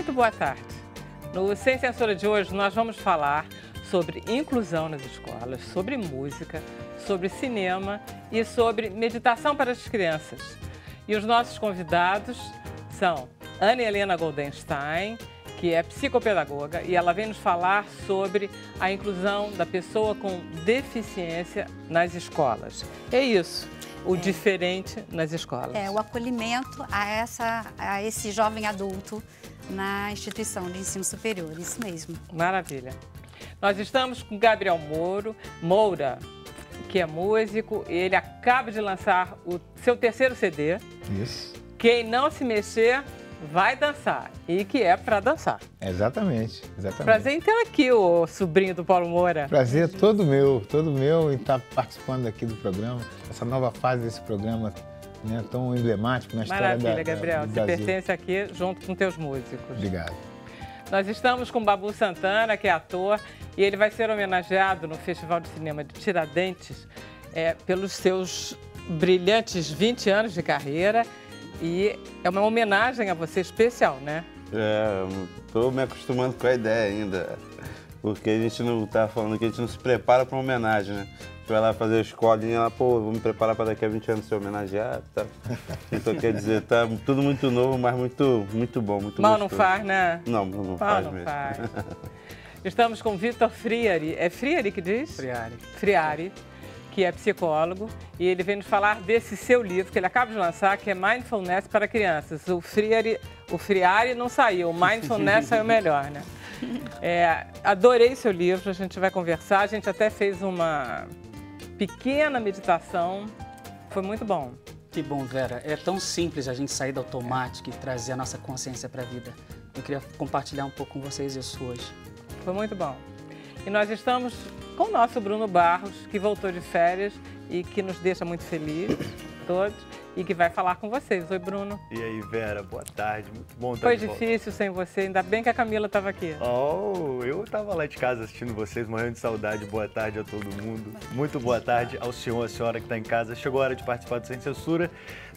Muito boa tarde. No Sem Censura de hoje, nós vamos falar sobre inclusão nas escolas, sobre música, sobre cinema e sobre meditação para as crianças. E os nossos convidados são Ana Helena Goldenstein, que é psicopedagoga, e ela vem nos falar sobre a inclusão da pessoa com deficiência nas escolas. É isso, o diferente nas escolas. É o acolhimento a esse jovem adulto na instituição de ensino superior, isso mesmo. Maravilha. Nós estamos com Gabriel Moura, que é músico, e ele acaba de lançar o seu terceiro CD. Isso. Quem não se mexer vai dançar, e que é para dançar. Exatamente. Prazer em ter aqui o sobrinho do Paulo Moura. Prazer todo meu em estar participando aqui do programa, essa nova fase desse programa, né, tão emblemático na história Maravilha, Gabriel. do Você Brasil. pertence aqui junto com teus músicos. Obrigado. Nós estamos com Babu Santana, que é ator, e ele vai ser homenageado no Festival de Cinema de Tiradentes pelos seus brilhantes 20 anos de carreira. E é uma homenagem a você especial, né? Estou me acostumando com a ideia ainda, porque a gente não tá falando que a gente não se prepara para uma homenagem, né? A gente vai lá fazer a escolinha, lá, pô, vou me preparar para daqui a 20 anos ser homenageado, tá? Então, quer dizer, tá tudo muito novo, mas muito bom, muito Mal gostoso. não faz, né? Não faz não mesmo. faz. Estamos com Vitor Friari. É Friari que diz? Friari. Friari, que é psicólogo, e ele vem nos falar desse seu livro, que ele acaba de lançar, que é Mindfulness para Crianças. O Friari não saiu, o Mindfulness saiu melhor, né? Adorei seu livro, a gente vai conversar, a gente até fez uma pequena meditação, foi muito bom. Que bom, Vera. É tão simples a gente sair do automático e trazer a nossa consciência para a vida. Eu queria compartilhar um pouco com vocês isso hoje. Foi muito bom. E nós estamos com o nosso Bruno Barros, que voltou de férias e que nos deixa muito felizes, todos, e que vai falar com vocês. Oi, Bruno. E aí, Vera, boa tarde, muito bom estar Foi de volta. difícil sem você, ainda bem que a Camila estava aqui. Eu estava lá de casa assistindo vocês, morrendo de saudade. Boa tarde a todo mundo. Muito boa tarde ao senhor, à senhora que está em casa. Chegou a hora de participar do Sem Censura.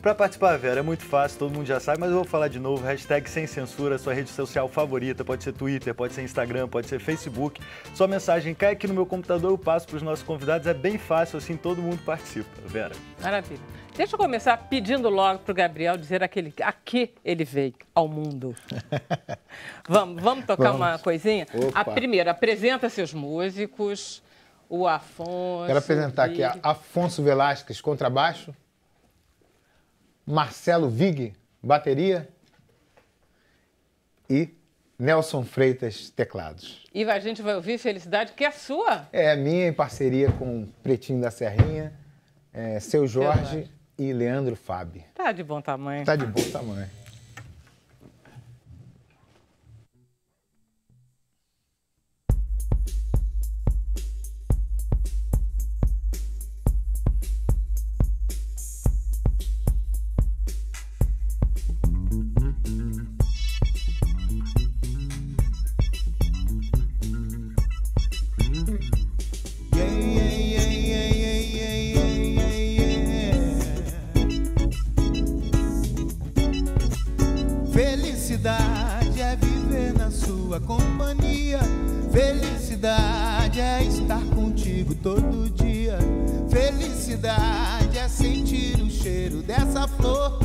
Para participar, Vera, é muito fácil, todo mundo já sabe, mas eu vou falar de novo. Hashtag Sem Censura, sua rede social favorita. Pode ser Twitter, pode ser Instagram, pode ser Facebook. Sua mensagem cai aqui no meu computador, eu passo para os nossos convidados. É bem fácil, assim, todo mundo participa. Vera. Maravilha. Deixa eu começar pedindo logo para o Gabriel dizer a que ele veio ao mundo. Vamos tocar uma coisinha? Primeiro, apresenta seus músicos, o Afonso. Quero apresentar aqui Afonso Velasquez, contrabaixo, Marcelo Vig, bateria, e Nelson Freitas, teclados. E a gente vai ouvir Felicidade, que é sua. É minha em parceria com o Pretinho da Serrinha, Seu Jorge e Leandro Fabi. Tá de bom tamanho. Tá de bom tamanho. Felicidade é viver na sua companhia. Felicidade é estar contigo todo dia. Felicidade é sentir o cheiro dessa flor.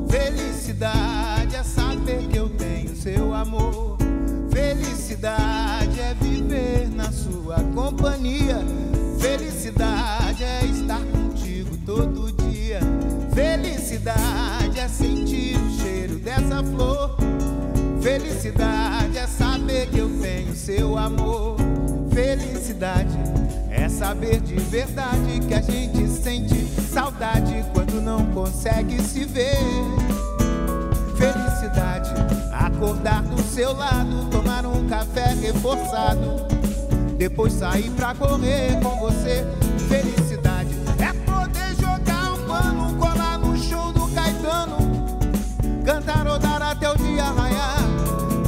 Felicidade é saber que eu tenho seu amor. Felicidade é viver na sua companhia. Felicidade é estar contigo todo dia. Felicidade é sentir o cheiro dessa flor. Felicidade é saber que eu tenho seu amor. Felicidade é saber de verdade que a gente sente saudade quando não consegue se ver. Felicidade, acordar do seu lado, tomar um café reforçado, depois sair pra correr com você. Felicidade é poder jogar um pano, colar no show do Caetano, cantarodar até o dia raiar.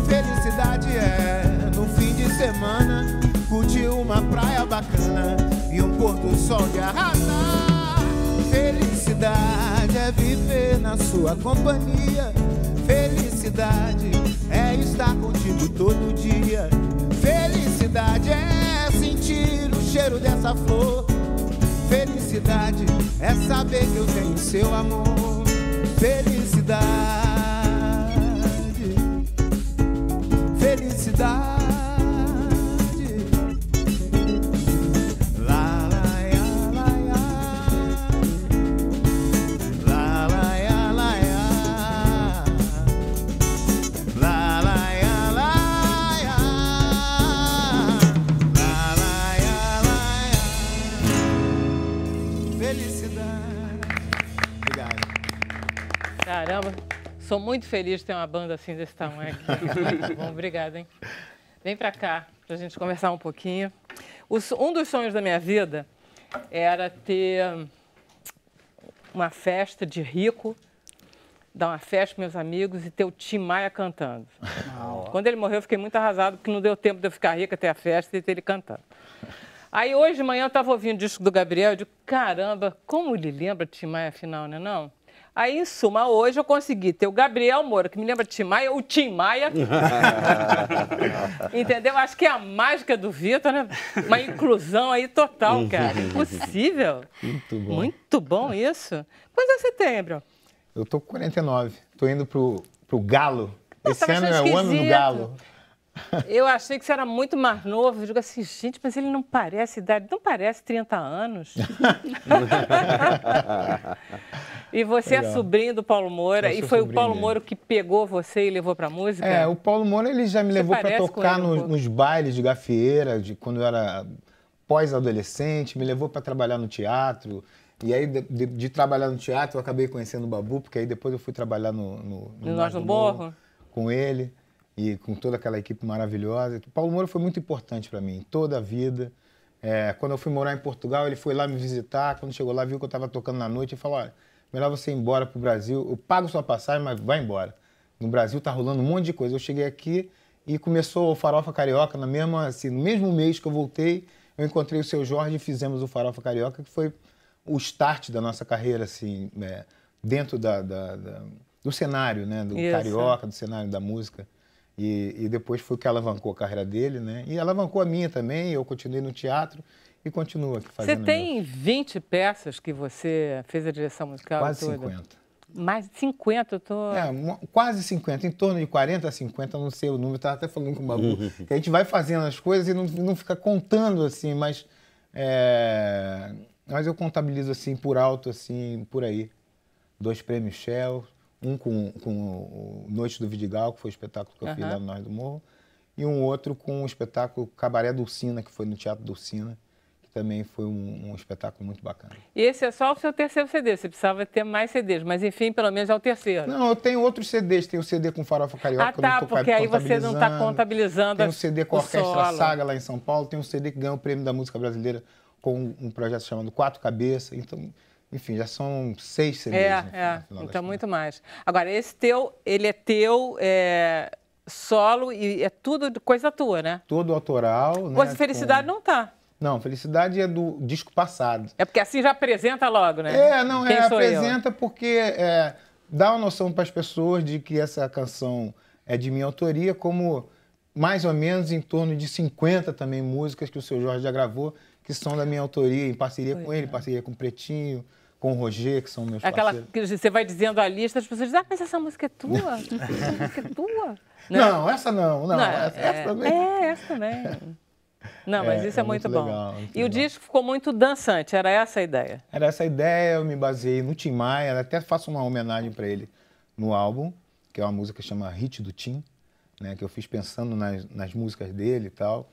Felicidade é, no fim de semana, curtir uma praia bacana e um pôr do sol de arrasar. Felicidade é viver na sua companhia. Felicidade é estar contigo todo dia. Felicidade é sentir o cheiro dessa flor. Felicidade é saber que eu tenho seu amor. Felicidade, felicidade. La la ya, la ya. La la ya, la ya. La la ya, la ya. La la ya, la ya. Felicidade. Obrigado. Caramba, sou muito feliz de ter uma banda assim desse tamanho aqui. Bom, obrigada, hein? Vem pra cá, pra gente conversar um pouquinho. Um dos sonhos da minha vida era ter uma festa de rico, dar uma festa com meus amigos e ter o Tim Maia cantando. Quando ele morreu, eu fiquei muito arrasado, porque não deu tempo de eu ficar rica, ter a festa e ter ele cantando. Aí, hoje de manhã, eu estava ouvindo o disco do Gabriel e digo, caramba, como ele lembra de Tim Maia, afinal, né, não? Aí, em suma, hoje eu consegui ter o Gabriel Moura, que me lembra de Tim Maia, o Tim Maia. Entendeu? Acho que é a mágica do Vitor, né? Uma inclusão aí total, cara. Impossível. Muito bom. Muito bom isso. Quantos anos você tem, Gabriel? Eu tô com 49. Tô indo pro Galo. Não, Esse tava ano achando é o ano do esquisito. Galo. Eu achei que você era muito mais novo. Eu digo assim, gente, mas ele não parece idade, não parece 30 anos. E você Legal. é sobrinho do Paulo Moura, Eu e sou foi o sobrinho Paulo dele. Moura que pegou você e levou pra música? É, o Paulo Moura, ele já me Você levou para parece com tocar ele um pouco. nos bailes de gafieira, quando eu era pós-adolescente, me levou para trabalhar no teatro. E aí, de trabalhar no teatro, eu acabei conhecendo o Babu, porque aí depois eu fui trabalhar no Nós no Morro? com ele e com toda aquela equipe maravilhosa. O Paulo Moura foi muito importante para mim, toda a vida. Quando eu fui morar em Portugal, ele foi lá me visitar. Quando chegou lá, viu que eu estava tocando na noite e falou, olha, melhor você ir embora para o Brasil. Eu pago sua passagem, mas vai embora. No Brasil tá rolando um monte de coisa. Eu cheguei aqui e começou o Farofa Carioca no mesmo mês que eu voltei. Eu encontrei o Seu Jorge e fizemos o Farofa Carioca, que foi o start da nossa carreira, assim, dentro do cenário, né? Do Isso. carioca, do cenário da música. E depois foi o que alavancou a carreira dele, né? E alavancou a minha também. Eu continuei no teatro e continuo aqui fazendo. Você tem 20 peças que você fez a direção musical quase toda? 50. Mais de 50, eu tô... Quase 50, em torno de 40 a 50, eu não sei o número, estava até falando com o Babu, que a gente vai fazendo as coisas e não fica contando, assim, mas eu contabilizo, assim, por alto, assim, por aí. 2 prêmios Shell, um com o Noite do Vidigal, que foi o espetáculo que eu fiz lá no Nós do Morro, e um outro com o espetáculo Cabaré Dulcina, que foi no Teatro Dulcina, também foi um espetáculo muito bacana. E esse é só o seu terceiro CD, você precisava ter mais CDs, mas enfim, pelo menos é o terceiro. Não, eu tenho outros CDs, tem o CD com Farofa Carioca, que eu não tô porque aí você não está contabilizando tem um CD com a o Orquestra solo. Saga lá em São Paulo, tem um CD que ganhou o Prêmio da Música Brasileira com um projeto chamado Quatro Cabeças, então, enfim, já são 6 CDs. No final das Então muito mais. Agora, esse teu, ele é teu, solo e é tudo coisa tua, né? Todo autoral, né? Coisa de Felicidade não tá. Não, Felicidade é do disco passado. É porque assim já apresenta logo, né? Quem sou eu? Apresenta porque dá uma noção para as pessoas de que essa canção é de minha autoria, como mais ou menos em torno de 50 também músicas que o Seu Jorge já gravou, que são da minha autoria, em parceria com ele, em parceria com o Pretinho, com o Roger, que são meus Aquela parceiros. que você vai dizendo a lista, as pessoas dizem, mas essa música é tua? Essa música é tua? Não, essa não. Essa também. Essa também. Não, mas isso é muito bom. Legal, muito e o legal. disco ficou muito dançante, era essa a ideia? Era essa a ideia, eu me baseei no Tim Maia, até faço uma homenagem para ele no álbum, que é uma música que chama Hit do Tim, né, que eu fiz pensando nas músicas dele e tal.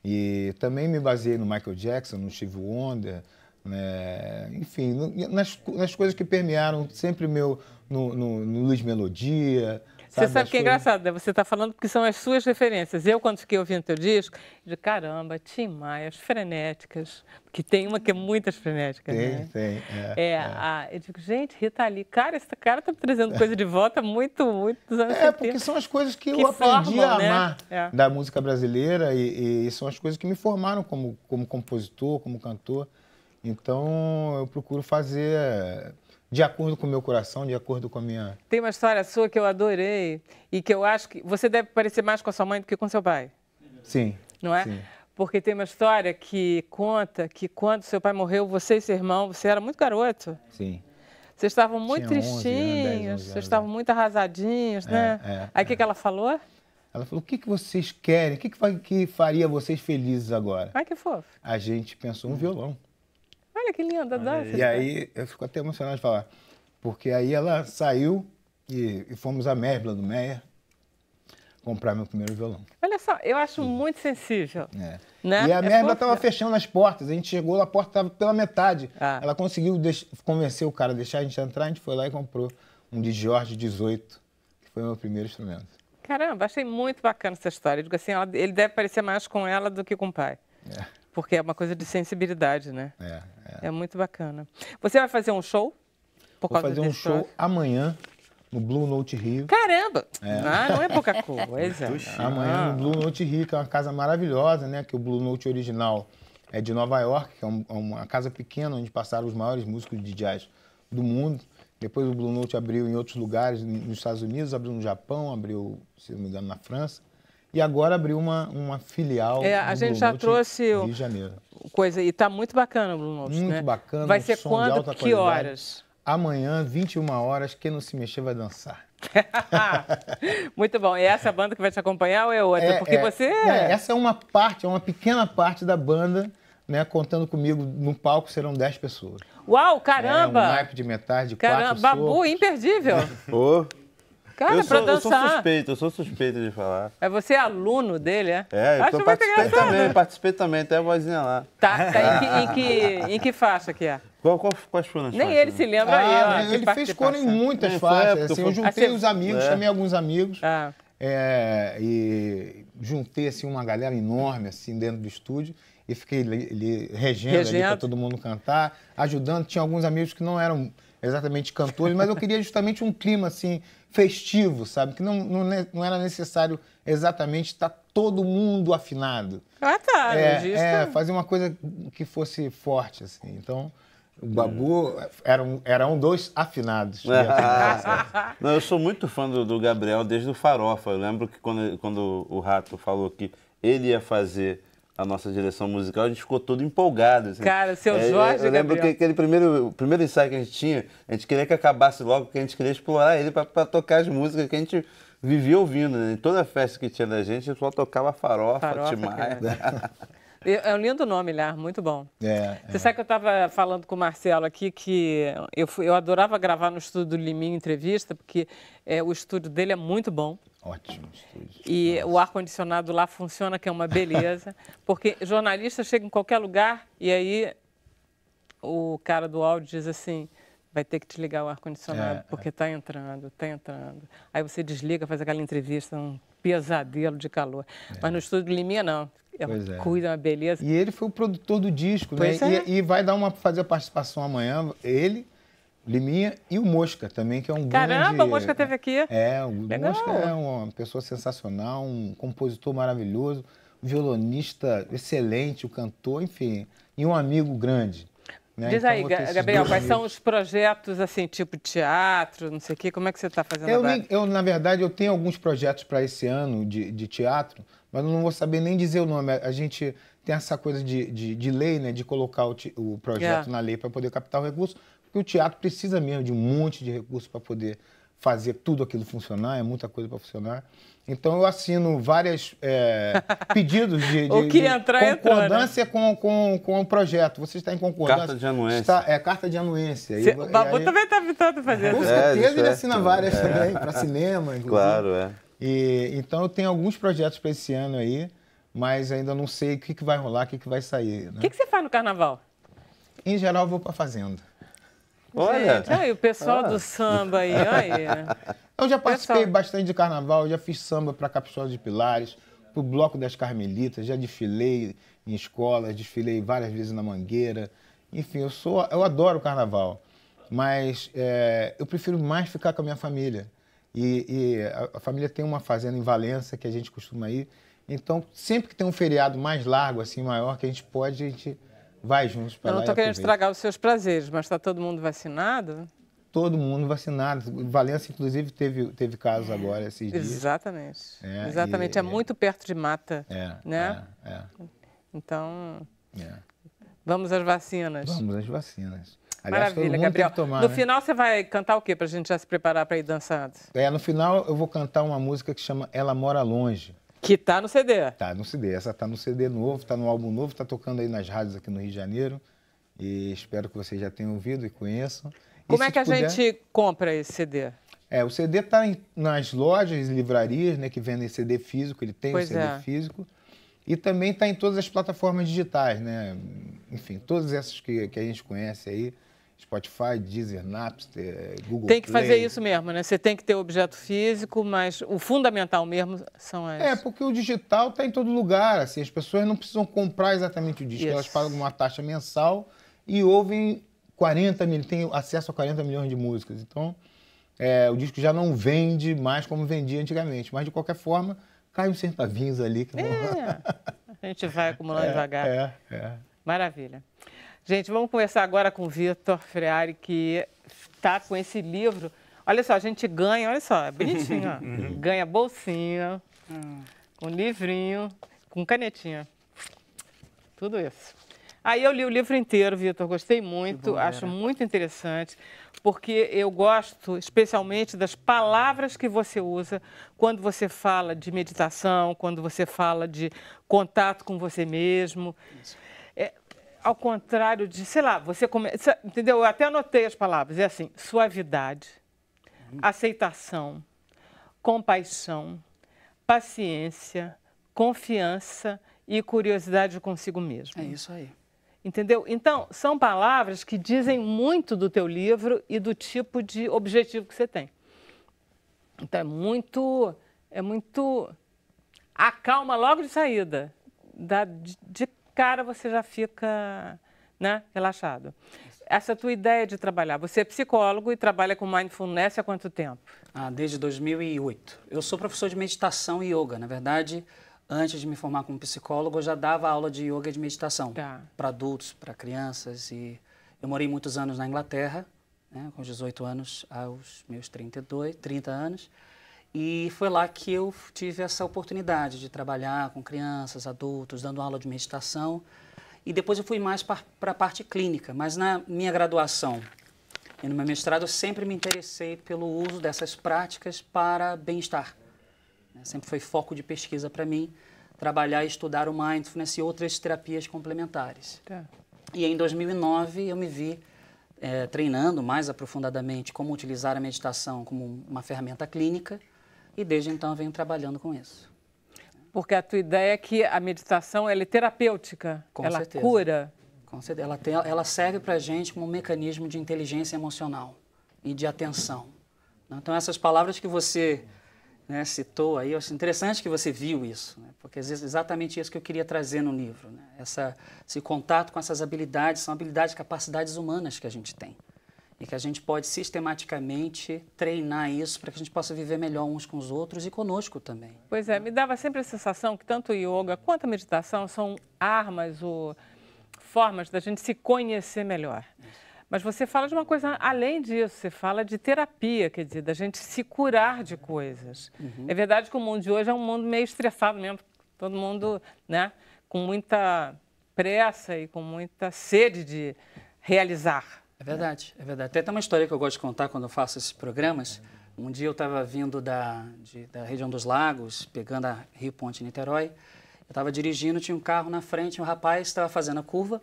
E também me baseei no Michael Jackson, no Stevie Wonder, né, enfim, nas coisas que permearam sempre no Luiz Melodia. Você sabe que é engraçado, né? Você está falando porque são as suas referências. Eu, quando fiquei ouvindo teu disco, de caramba, Tim Maia, as frenéticas, porque tem uma que é muitas frenéticas, né? Tem. Eu digo, gente, Rita Lee, cara, esse cara tá me trazendo coisa de volta muito dos anos 70. Porque são as coisas que eu Que aprendi formam, a né? amar É. da música brasileira e são as coisas que me formaram como compositor, como cantor. Então, eu procuro fazer de acordo com o meu coração, de acordo com a minha... Tem uma história sua que eu adorei e que eu acho que você deve parecer mais com a sua mãe do que com seu pai, Sim. não é? Sim. Porque tem uma história que conta que quando seu pai morreu, você e seu irmão, você era muito garoto. Sim. Vocês estavam muito Tinha 11 anos, 10, 11 tristinhos, anos, vocês estavam muito arrasadinhos, né? Aí o que ela falou? Ela falou, o que vocês querem? O que faria vocês felizes agora? Ai, que fofo. A gente pensou um violão. Olha que linda, dança. E aí, eu fico até emocionado de falar. Porque aí ela saiu e fomos a Merbla do Meyer comprar meu primeiro violão. Olha só, eu acho muito sensível. É. Né? E a Merbla fofo, estava né? fechando as portas. A gente chegou lá, a porta estava pela metade. Ah. Ela conseguiu convencer o cara a deixar a gente entrar. A gente foi lá e comprou um de Jorge 18, que foi o meu primeiro instrumento. Caramba, achei muito bacana essa história. Eu digo assim, ele deve parecer mais com ela do que com o pai. É. Porque é uma coisa de sensibilidade, né? É. É muito bacana. Você vai fazer um show? Por Vou causa fazer um desse show troço? amanhã no Blue Note Rio. Caramba! Ah, não é pouca coisa. Amanhã no Blue Note Rio, que é uma casa maravilhosa, né? Que o Blue Note original é de Nova York, que é uma casa pequena onde passaram os maiores músicos de jazz do mundo. Depois o Blue Note abriu em outros lugares, nos Estados Unidos, abriu no Japão, abriu, se não me engano, na França. E agora abriu uma filial A do gente Blue já Note trouxe Rio de Janeiro. coisa, e tá muito bacana o Blue Note, Muito né? bacana, Vai um ser som de quando, alta que qualidade. horas? Amanhã, 21 horas, quem não se mexer vai dançar. Muito bom. E é essa banda que vai te acompanhar ou é outra? Porque você... Essa é uma parte, é uma pequena parte da banda, né? Contando comigo no palco serão 10 pessoas. Uau, caramba! É um naipe de metais, de Caramba, 4 Babu, socos. imperdível. Ô, Cara, eu pra sou dançar. eu sou suspeito de falar. É você aluno dele, é? É, Acho eu muito engraçado. participei também, tem a vozinha lá. Tá, em que faixa que é? Quais foram as Nem faixas? ele se lembra aí, ó. de Ele fez coro em participação. muitas Foi faixas. época, Assim, foi- eu juntei Assim, os amigos, chamei alguns amigos. Ah. E juntei assim, uma galera enorme assim, dentro do estúdio e fiquei regendo ali para todo mundo cantar, ajudando. Tinha alguns amigos que não eram exatamente cantores, mas eu queria justamente um clima assim, festivo, sabe? Que não era necessário exatamente estar todo mundo afinado. Ah, tá. registro. Fazer uma coisa que fosse forte, assim. Então, o Babu eram dois afinados. Não, eu sou muito fã do Gabriel desde o Farofa. Eu lembro que quando o Rato falou que ele ia fazer a nossa direção musical, a gente ficou todo empolgado. Assim. Cara, seu Jorge Eu lembro que Gabriel. o primeiro ensaio que a gente tinha, a gente queria que acabasse logo, porque a gente queria explorar ele para tocar as músicas que a gente vivia ouvindo. Né? Em toda festa que tinha da gente, só tocava Farofa, Timaya. É um lindo nome, Lar, muito bom. Você sabe que eu estava falando com o Marcelo aqui que eu adorava gravar no estúdio do Liminho entrevista, porque o estúdio dele é muito bom. Ótimo estúdio. E o ar-condicionado lá funciona, que é uma beleza. Porque jornalista chega em qualquer lugar e aí o cara do áudio diz assim, vai ter que te ligar o ar-condicionado, porque está entrando. Aí você desliga, faz aquela entrevista, um pesadelo de calor. Mas no estúdio do Liminha, não. Cuida, uma beleza. E ele foi o produtor do disco, Pois né? é. E vai fazer a participação amanhã, ele, Liminha e o Mosca também, que é um Caramba, grande... o Mosca esteve aqui. O Legal. Mosca é uma pessoa sensacional, um compositor maravilhoso, um violonista excelente, um cantor, enfim, e um amigo grande. Né? Diz Então, aí, vou ter esses Gabriel, dois quais são amigos. os projetos, assim, tipo teatro, não sei o quê? Como é que você está fazendo agora? Na verdade, eu tenho alguns projetos para esse ano de teatro, mas eu não vou saber nem dizer o nome. A gente tem essa coisa de lei, né, de colocar o projeto na lei para poder captar o recurso, porque o teatro precisa mesmo de um monte de recursos para poder fazer tudo aquilo funcionar, é muita coisa para funcionar. Então, eu assino vários pedidos de O que entrar, concordância com o projeto. Você está em concordância. Carta de anuência. Carta de anuência. O Babu também está tentando fazer Com isso. certeza ele assina várias também, para cinema, inclusive. Claro, Então eu tenho alguns projetos para esse ano aí, mas ainda não sei o que vai rolar, o que vai sair. Né? O que você faz no carnaval? Em geral, eu vou para fazenda. Olha. Gente, aí, o pessoal do samba aí, olha. Eu já participei Pessoal. bastante de carnaval, já fiz samba para Capixosa de Pilares, para o Bloco das Carmelitas, já desfilei em escolas, desfilei várias vezes na Mangueira. Enfim, eu adoro o carnaval, mas eu prefiro mais ficar com a minha família. E a família tem uma fazenda em Valença que a gente costuma ir. Então, sempre que tem um feriado mais largo, assim, maior, que a gente vai juntos para Eu lá. não estou querendo aproveita. estragar os seus prazeres, mas está todo mundo vacinado? todo mundo vacinado. Valença, inclusive, teve casos agora esses dias. Exatamente. Exatamente. É muito perto de mata, né? Então, vamos às vacinas. Vamos às vacinas. Aliás, Maravilha, Gabriel. Tomar, no né? final, você vai cantar o quê para a gente já se preparar para ir dançando? No final, eu vou cantar uma música que chama Ela Mora Longe. Que tá no CD. Tá no CD. Essa tá no CD novo, tá no álbum novo, tá tocando aí nas rádios aqui no Rio de Janeiro. E espero que vocês já tenham ouvido e conheçam. Como é que a gente compra esse CD? O CD está nas lojas e livrarias, né, que vendem CD físico, ele tem o CD físico. E também está em todas as plataformas digitais, né? Enfim, todas essas que a gente conhece aí. Spotify, Deezer, Napster, Google Play. Tem que fazer isso mesmo, né? Você tem que ter o objeto físico, mas o fundamental mesmo são as... porque o digital está em todo lugar, assim, as pessoas não precisam comprar exatamente o disco, elas pagam uma taxa mensal e ouvem 40 mil, tem acesso a 40 milhões de músicas. Então, o disco já não vende mais como vendia antigamente, mas de qualquer forma, cai uns centavinhos ali. Que a gente vai acumulando devagar. Maravilha. Gente, vamos conversar agora com o Vitor Freari, que está com esse livro. Olha só, a gente ganha, olha só, é bonitinho, ó. Ganha bolsinha, um livrinho, com canetinha. Tudo isso. Aí eu li o livro inteiro, Vitor, gostei muito, acho muito interessante, porque eu gosto especialmente das palavras que você usa quando você fala de meditação, quando você fala de contato com você mesmo. Ao contrário de, sei lá, você começa, entendeu? Eu até anotei as palavras, é assim, suavidade, aceitação, compaixão, paciência, confiança e curiosidade consigo mesmo. É isso aí. Entendeu? Então, são palavras que dizem muito do teu livro e do tipo de objetivo que você tem. Então, é muito... Acalma logo de saída. De cara, você já fica, né, relaxado. Essa tua ideia de trabalhar, você é psicólogo e trabalha com mindfulness há quanto tempo? Desde 2008. Eu sou professor de meditação e yoga. Na verdade, antes de me formar como psicólogo, eu já dava aula de yoga e de meditação para adultos, para crianças. E eu morei muitos anos na Inglaterra, né, com 18 anos aos meus 30 anos. E foi lá que eu tive essa oportunidade de trabalhar com crianças, adultos, dando aula de meditação. E depois eu fui mais para a parte clínica. Mas na minha graduação e no meu mestrado, eu sempre me interessei pelo uso dessas práticas para bem-estar. Sempre foi foco de pesquisa para mim, trabalhar e estudar o mindfulness e outras terapias complementares. E em 2009 eu me vi treinando mais aprofundadamente como utilizar a meditação como uma ferramenta clínica e desde então eu venho trabalhando com isso. Porque a tua ideia é que a meditação ela é terapêutica, ela certeza. Cura. Com certeza. Ela serve para a gente como um mecanismo de inteligência emocional e de atenção. Então essas palavras que você citou aí, eu acho interessante que você viu isso, né? Porque é exatamente isso que eu queria trazer no livro. Né? Esse contato com essas habilidades, são habilidades, capacidades humanas que a gente tem. E que a gente pode sistematicamente treinar isso para que a gente possa viver melhor uns com os outros e conosco também. Pois é, me dava sempre a sensação que tanto o yoga quanto a meditação são armas ou formas da gente se conhecer melhor. Mas você fala de uma coisa além disso, você fala de terapia, quer dizer, da gente se curar de coisas. É verdade que o mundo de hoje é um mundo meio estressado mesmo, todo mundo, né, com muita pressa e com muita sede de realizar. É verdade, é verdade. Até tem uma história que eu gosto de contar quando eu faço esses programas. Um dia eu estava vindo da região dos Lagos, pegando a Rio Ponte Niterói. Eu estava dirigindo, tinha um carro na frente, um rapaz estava fazendo a curva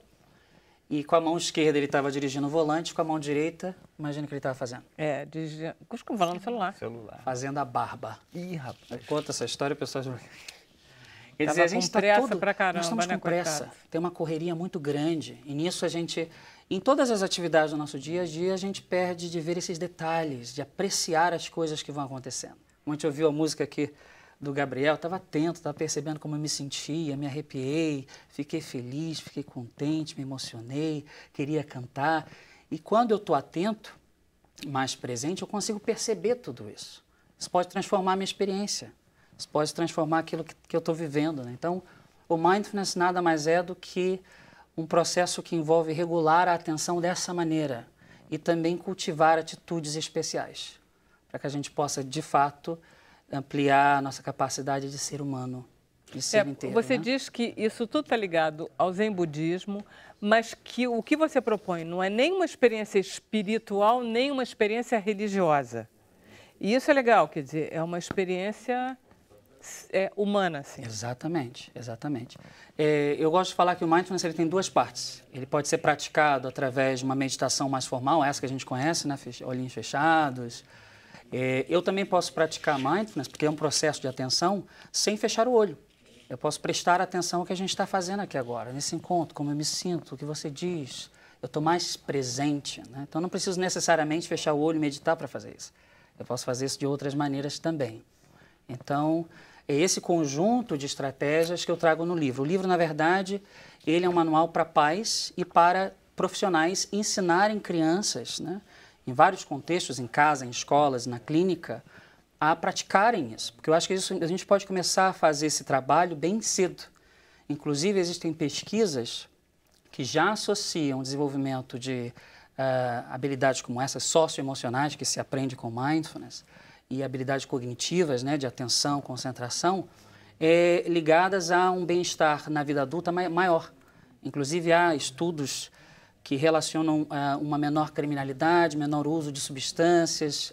e com a mão esquerda ele estava dirigindo o volante, com a mão direita, imagina o que ele estava fazendo. Dirigindo, falando no celular. Fazendo a barba. Ih, rapaz. Conta essa história, o pessoal... Quer dizer, a gente com pressa tá pra caramba, nós estamos com pressa, tem uma correria muito grande e nisso a gente... Em todas as atividades do nosso dia a dia, a gente perde de ver esses detalhes, de apreciar as coisas que vão acontecendo. Como a gente ouviu a música aqui do Gabriel, estava atento, estava percebendo como eu me sentia, me arrepiei, fiquei feliz, fiquei contente, me emocionei, queria cantar. E quando eu estou atento, mais presente, eu consigo perceber tudo isso. Isso pode transformar a minha experiência, isso pode transformar aquilo que eu estou vivendo. Né? Então, o mindfulness nada mais é do que um processo que envolve regular a atenção dessa maneira e também cultivar atitudes especiais, para que a gente possa, de fato, ampliar a nossa capacidade de ser humano, de ser inteiro. Você, né? diz que isso tudo está ligado ao Zen budismo, mas que o que você propõe não é nem uma experiência espiritual, nem uma experiência religiosa. E isso é legal, quer dizer, é uma experiência humana, assim. Exatamente, exatamente. Eu gosto de falar que o mindfulness ele tem duas partes. Ele pode ser praticado através de uma meditação mais formal, essa que a gente conhece, né? Olhinhos fechados. Eu também posso praticar mindfulness, porque é um processo de atenção, sem fechar o olho. Eu posso prestar atenção ao que a gente está fazendo aqui agora, nesse encontro, como eu me sinto, o que você diz. Eu estou mais presente, né? Então, não preciso necessariamente fechar o olho e meditar para fazer isso. Eu posso fazer isso de outras maneiras também. Então, é esse conjunto de estratégias que eu trago no livro. O livro, na verdade, ele é um manual para pais e para profissionais ensinarem crianças, né, em vários contextos, em casa, em escolas, na clínica, a praticarem isso. Porque eu acho que a gente pode começar a fazer esse trabalho bem cedo. Inclusive, existem pesquisas que já associam o desenvolvimento de habilidades como essas socioemocionais, que se aprende com mindfulness, e habilidades cognitivas, né, de atenção, concentração, ligadas a um bem-estar na vida adulta maior. Inclusive, há estudos que relacionam uma menor criminalidade, menor uso de substâncias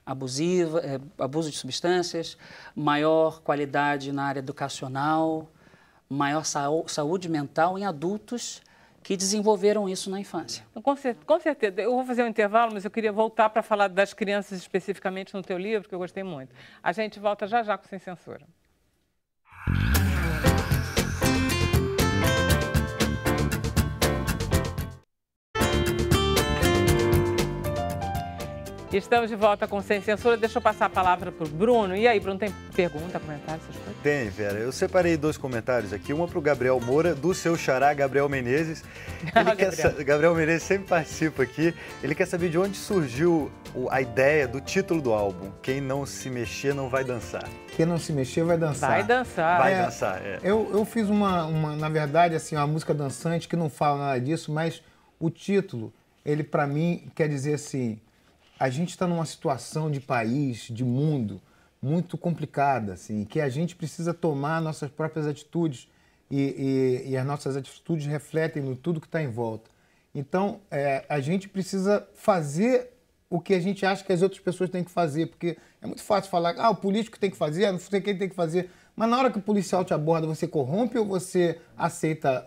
abuso de substâncias, maior qualidade na área educacional, maior saúde mental em adultos que desenvolveram isso na infância. Com certeza. Eu vou fazer um intervalo, mas eu queria voltar para falar das crianças especificamente no teu livro, que eu gostei muito. A gente volta já já com Sem Censura. Estamos de volta com Sem Censura. Deixa eu passar a palavra para o Bruno. E aí, Bruno, tem pergunta, comentário, essas coisas? Tem, Vera. Eu separei 2 comentários aqui. Uma para o Gabriel Moura, do seu xará, Gabriel Menezes. Gabriel Menezes sempre participa aqui. Ele quer saber de onde surgiu a ideia do título do álbum. Quem não se mexer não vai dançar. Quem não se mexer vai dançar. Vai dançar. Vai dançar, Eu fiz na verdade, assim, uma música dançante que não fala nada disso, mas o título, ele para mim quer dizer assim... A gente está numa situação de país, de mundo, muito complicada, assim, que a gente precisa tomar nossas próprias atitudes e as nossas atitudes refletem no tudo que está em volta. Então, a gente precisa fazer o que a gente acha que as outras pessoas têm que fazer, porque é muito fácil falar, o político tem que fazer, não sei quem tem que fazer, mas na hora que o policial te aborda, você corrompe ou você aceita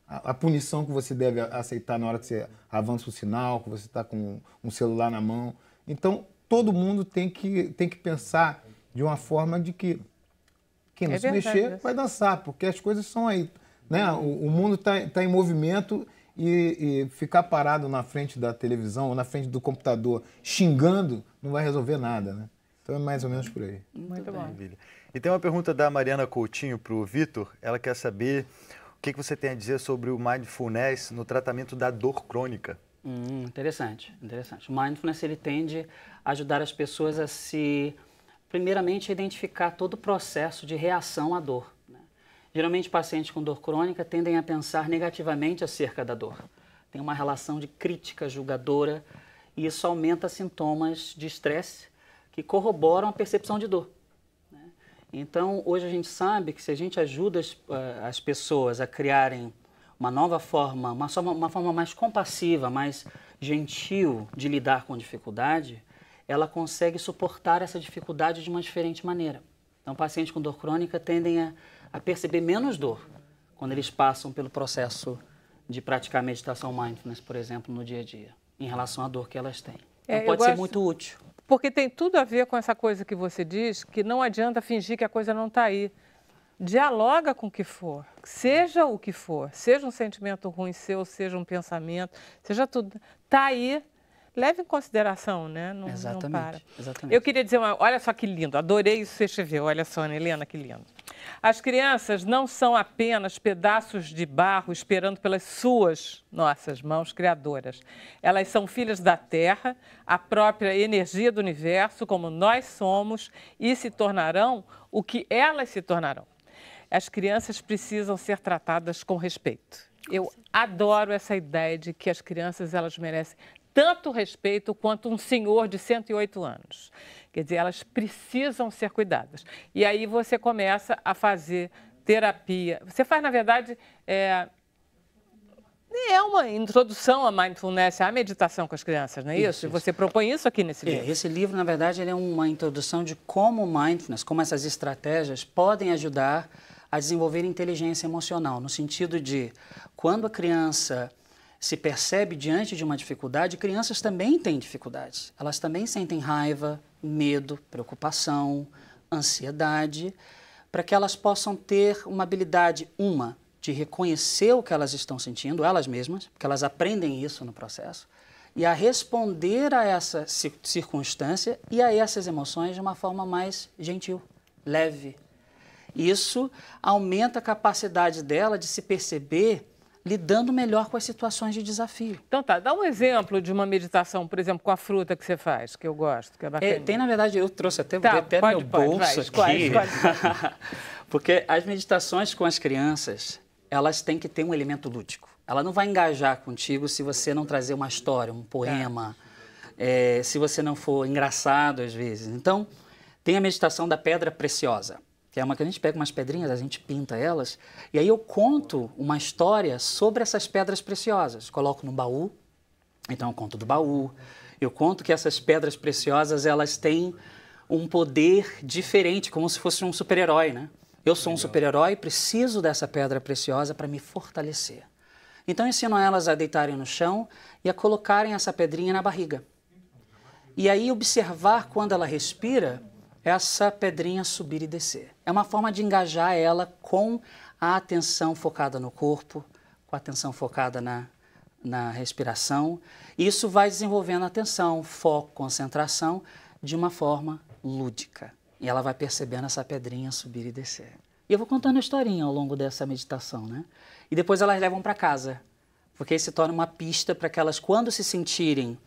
a punição que você deve aceitar na hora que você avança o sinal, que você está com um celular na mão. Então, todo mundo tem que pensar de uma forma de que quem não se mexer vai dançar, porque as coisas são aí. Né? O mundo está em movimento e ficar parado na frente da televisão ou na frente do computador xingando não vai resolver nada. Né? Então, é mais ou menos por aí. Muito bom. E tem uma pergunta da Mariana Coutinho para o Vitor. Ela quer saber... O que você tem a dizer sobre o mindfulness no tratamento da dor crônica? Interessante, interessante. O mindfulness ele tende a ajudar as pessoas a primeiramente, a identificar todo o processo de reação à dor. Né? Geralmente, pacientes com dor crônica tendem a pensar negativamente acerca da dor. Tem uma relação de crítica julgadora e isso aumenta sintomas de estresse que corroboram a percepção de dor. Então, hoje a gente sabe que se a gente ajuda as pessoas a criarem uma nova forma, uma forma mais compassiva, mais gentil de lidar com dificuldade, ela consegue suportar essa dificuldade de uma diferente maneira. Então, pacientes com dor crônica tendem a perceber menos dor quando eles passam pelo processo de praticar meditação mindfulness, por exemplo, no dia a dia, em relação à dor que elas têm. Então, pode ser muito útil. Porque tem tudo a ver com essa coisa que você diz, que não adianta fingir que a coisa não está aí. Dialoga com o que for, seja o que for, seja um sentimento ruim seu, seja um pensamento, seja tudo. Está aí, leve em consideração, né? Não, exatamente, não para. Exatamente. Eu queria dizer, olha só que lindo, adorei isso que você escreveu, olha só, Ana Helena, que lindo. As crianças não são apenas pedaços de barro esperando pelas suas, nossas mãos criadoras. Elas são filhas da terra, a própria energia do universo, como nós somos, e se tornarão o que elas se tornarão. as crianças precisam ser tratadas com respeito. Eu adoro essa ideia de que as crianças, elas merecem tanto respeito quanto um senhor de 108 anos. Quer dizer, elas precisam ser cuidadas. E aí você começa a fazer terapia. Você faz, na verdade, é uma introdução à mindfulness, à meditação com as crianças, não é isso? E você propõe isso aqui nesse livro. Esse livro, na verdade, ele é uma introdução de como o mindfulness, como essas estratégias podem ajudar a desenvolver inteligência emocional, no sentido de, quando a criança se percebe diante de uma dificuldade, crianças também têm dificuldades. Elas também sentem raiva, medo, preocupação, ansiedade, para que elas possam ter uma habilidade, de reconhecer o que elas estão sentindo, elas mesmas, porque elas aprendem isso no processo, e a responder a essa circunstância e a essas emoções de uma forma mais gentil, leve. Isso aumenta a capacidade dela de se perceber lidando melhor com as situações de desafio. Então tá, dá um exemplo de uma meditação, por exemplo, com a fruta que você faz, que eu gosto, que é bacana. Tem, na verdade, eu trouxe até no meu bolso aqui, porque as meditações com as crianças, elas têm que ter um elemento lúdico. Ela não vai engajar contigo se você não trazer uma história, um poema, se você não for engraçado às vezes. Então, tem a meditação da pedra preciosa, que é uma que a gente pega umas pedrinhas, a gente pinta elas, e aí eu conto uma história sobre essas pedras preciosas. Coloco no baú, então eu conto do baú. Eu conto que essas pedras preciosas, elas têm um poder diferente, como se fosse um super-herói, né? Eu sou um super-herói, preciso dessa pedra preciosa para me fortalecer. Então, eu ensino elas a deitarem no chão e a colocarem essa pedrinha na barriga. E aí, observar quando ela respira, essa pedrinha subir e descer. É uma forma de engajar ela com a atenção focada no corpo, com a atenção focada na respiração. Isso vai desenvolvendo atenção, foco, concentração de uma forma lúdica. E ela vai percebendo essa pedrinha subir e descer. E eu vou contando a historinha ao longo dessa meditação, né? E depois elas levam para casa, porque isso se torna uma pista para que elas, quando se sentirem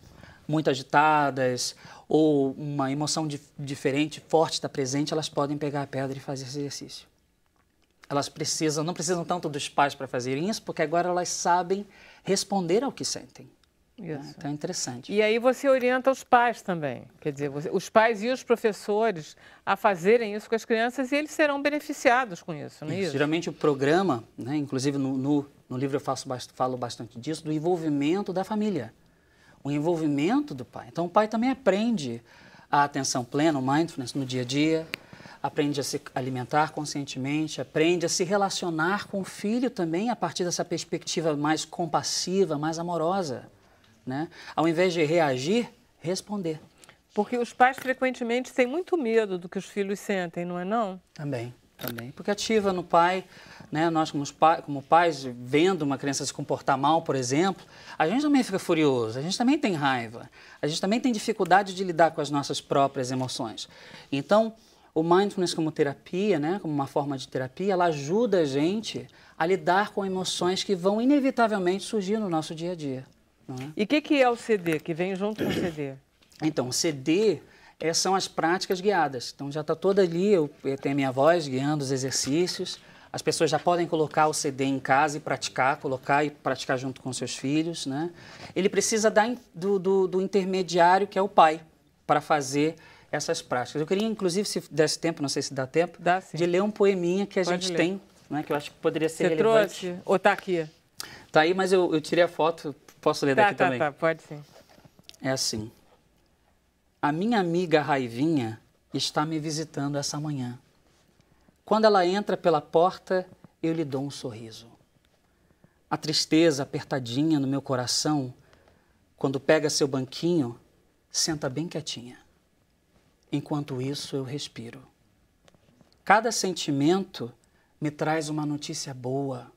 muito agitadas ou uma emoção diferente, forte está presente, elas podem pegar a pedra e fazer esse exercício. Elas não precisam tanto dos pais para fazerem isso, porque agora elas sabem responder ao que sentem. Isso. Então é interessante. E aí você orienta os pais também, quer dizer, os pais e os professores a fazerem isso com as crianças e eles serão beneficiados com isso, não é isso? Geralmente o programa, né, inclusive no livro eu falo bastante disso, do envolvimento da família, o envolvimento do pai. Então o pai também aprende a atenção plena, o mindfulness no dia a dia, aprende a se alimentar conscientemente, aprende a se relacionar com o filho também a partir dessa perspectiva mais compassiva, mais amorosa. Né? Ao invés de reagir, responder. Porque os pais frequentemente têm muito medo do que os filhos sentem, não é não? Também. Porque ativa no pai, né? Nós como pais, vendo uma criança se comportar mal, por exemplo, a gente também fica furioso, a gente também tem raiva, a gente também tem dificuldade de lidar com as nossas próprias emoções. Então, o mindfulness como terapia, né? Como uma forma de terapia, ela ajuda a gente a lidar com emoções que vão inevitavelmente surgir no nosso dia a dia. E o que é o CD, que vem junto com o CD? Então, o CD são as práticas guiadas. Então, já está toda ali, eu tenho a minha voz guiando os exercícios. As pessoas já podem colocar o CD em casa e praticar, colocar e praticar junto com seus filhos, né? Ele precisa do intermediário, que é o pai, para fazer essas práticas. Eu queria, inclusive, se desse tempo, não sei se dá tempo, de ler um poeminha que a gente tem, né, que eu acho que poderia ser relevante. Você trouxe? Ou está aqui? Está aí, mas eu tirei a foto. Posso ler daqui também? Tá, pode sim. É assim. A minha amiga Raivinha está me visitando essa manhã. Quando ela entra pela porta, eu lhe dou um sorriso. A tristeza apertadinha no meu coração, quando pega seu banquinho, senta bem quietinha. Enquanto isso, eu respiro. Cada sentimento me traz uma notícia boa,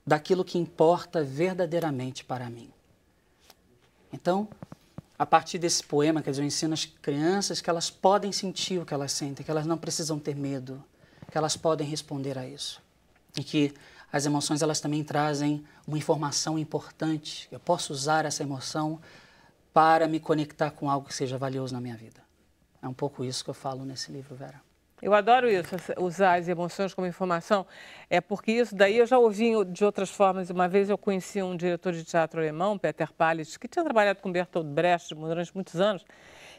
daquilo que importa verdadeiramente para mim. Então, a partir desse poema, quer dizer, eu ensino as crianças que elas podem sentir o que elas sentem, que elas não precisam ter medo, que elas podem responder a isso. E que as emoções, elas também trazem uma informação importante. Eu posso usar essa emoção para me conectar com algo que seja valioso na minha vida. É um pouco isso que eu falo nesse livro, Vera. Eu adoro isso, usar as emoções como informação, porque isso daí eu já ouvi de outras formas. Uma vez eu conheci um diretor de teatro alemão, Peter Palitz, que tinha trabalhado com Bertolt Brecht durante muitos anos,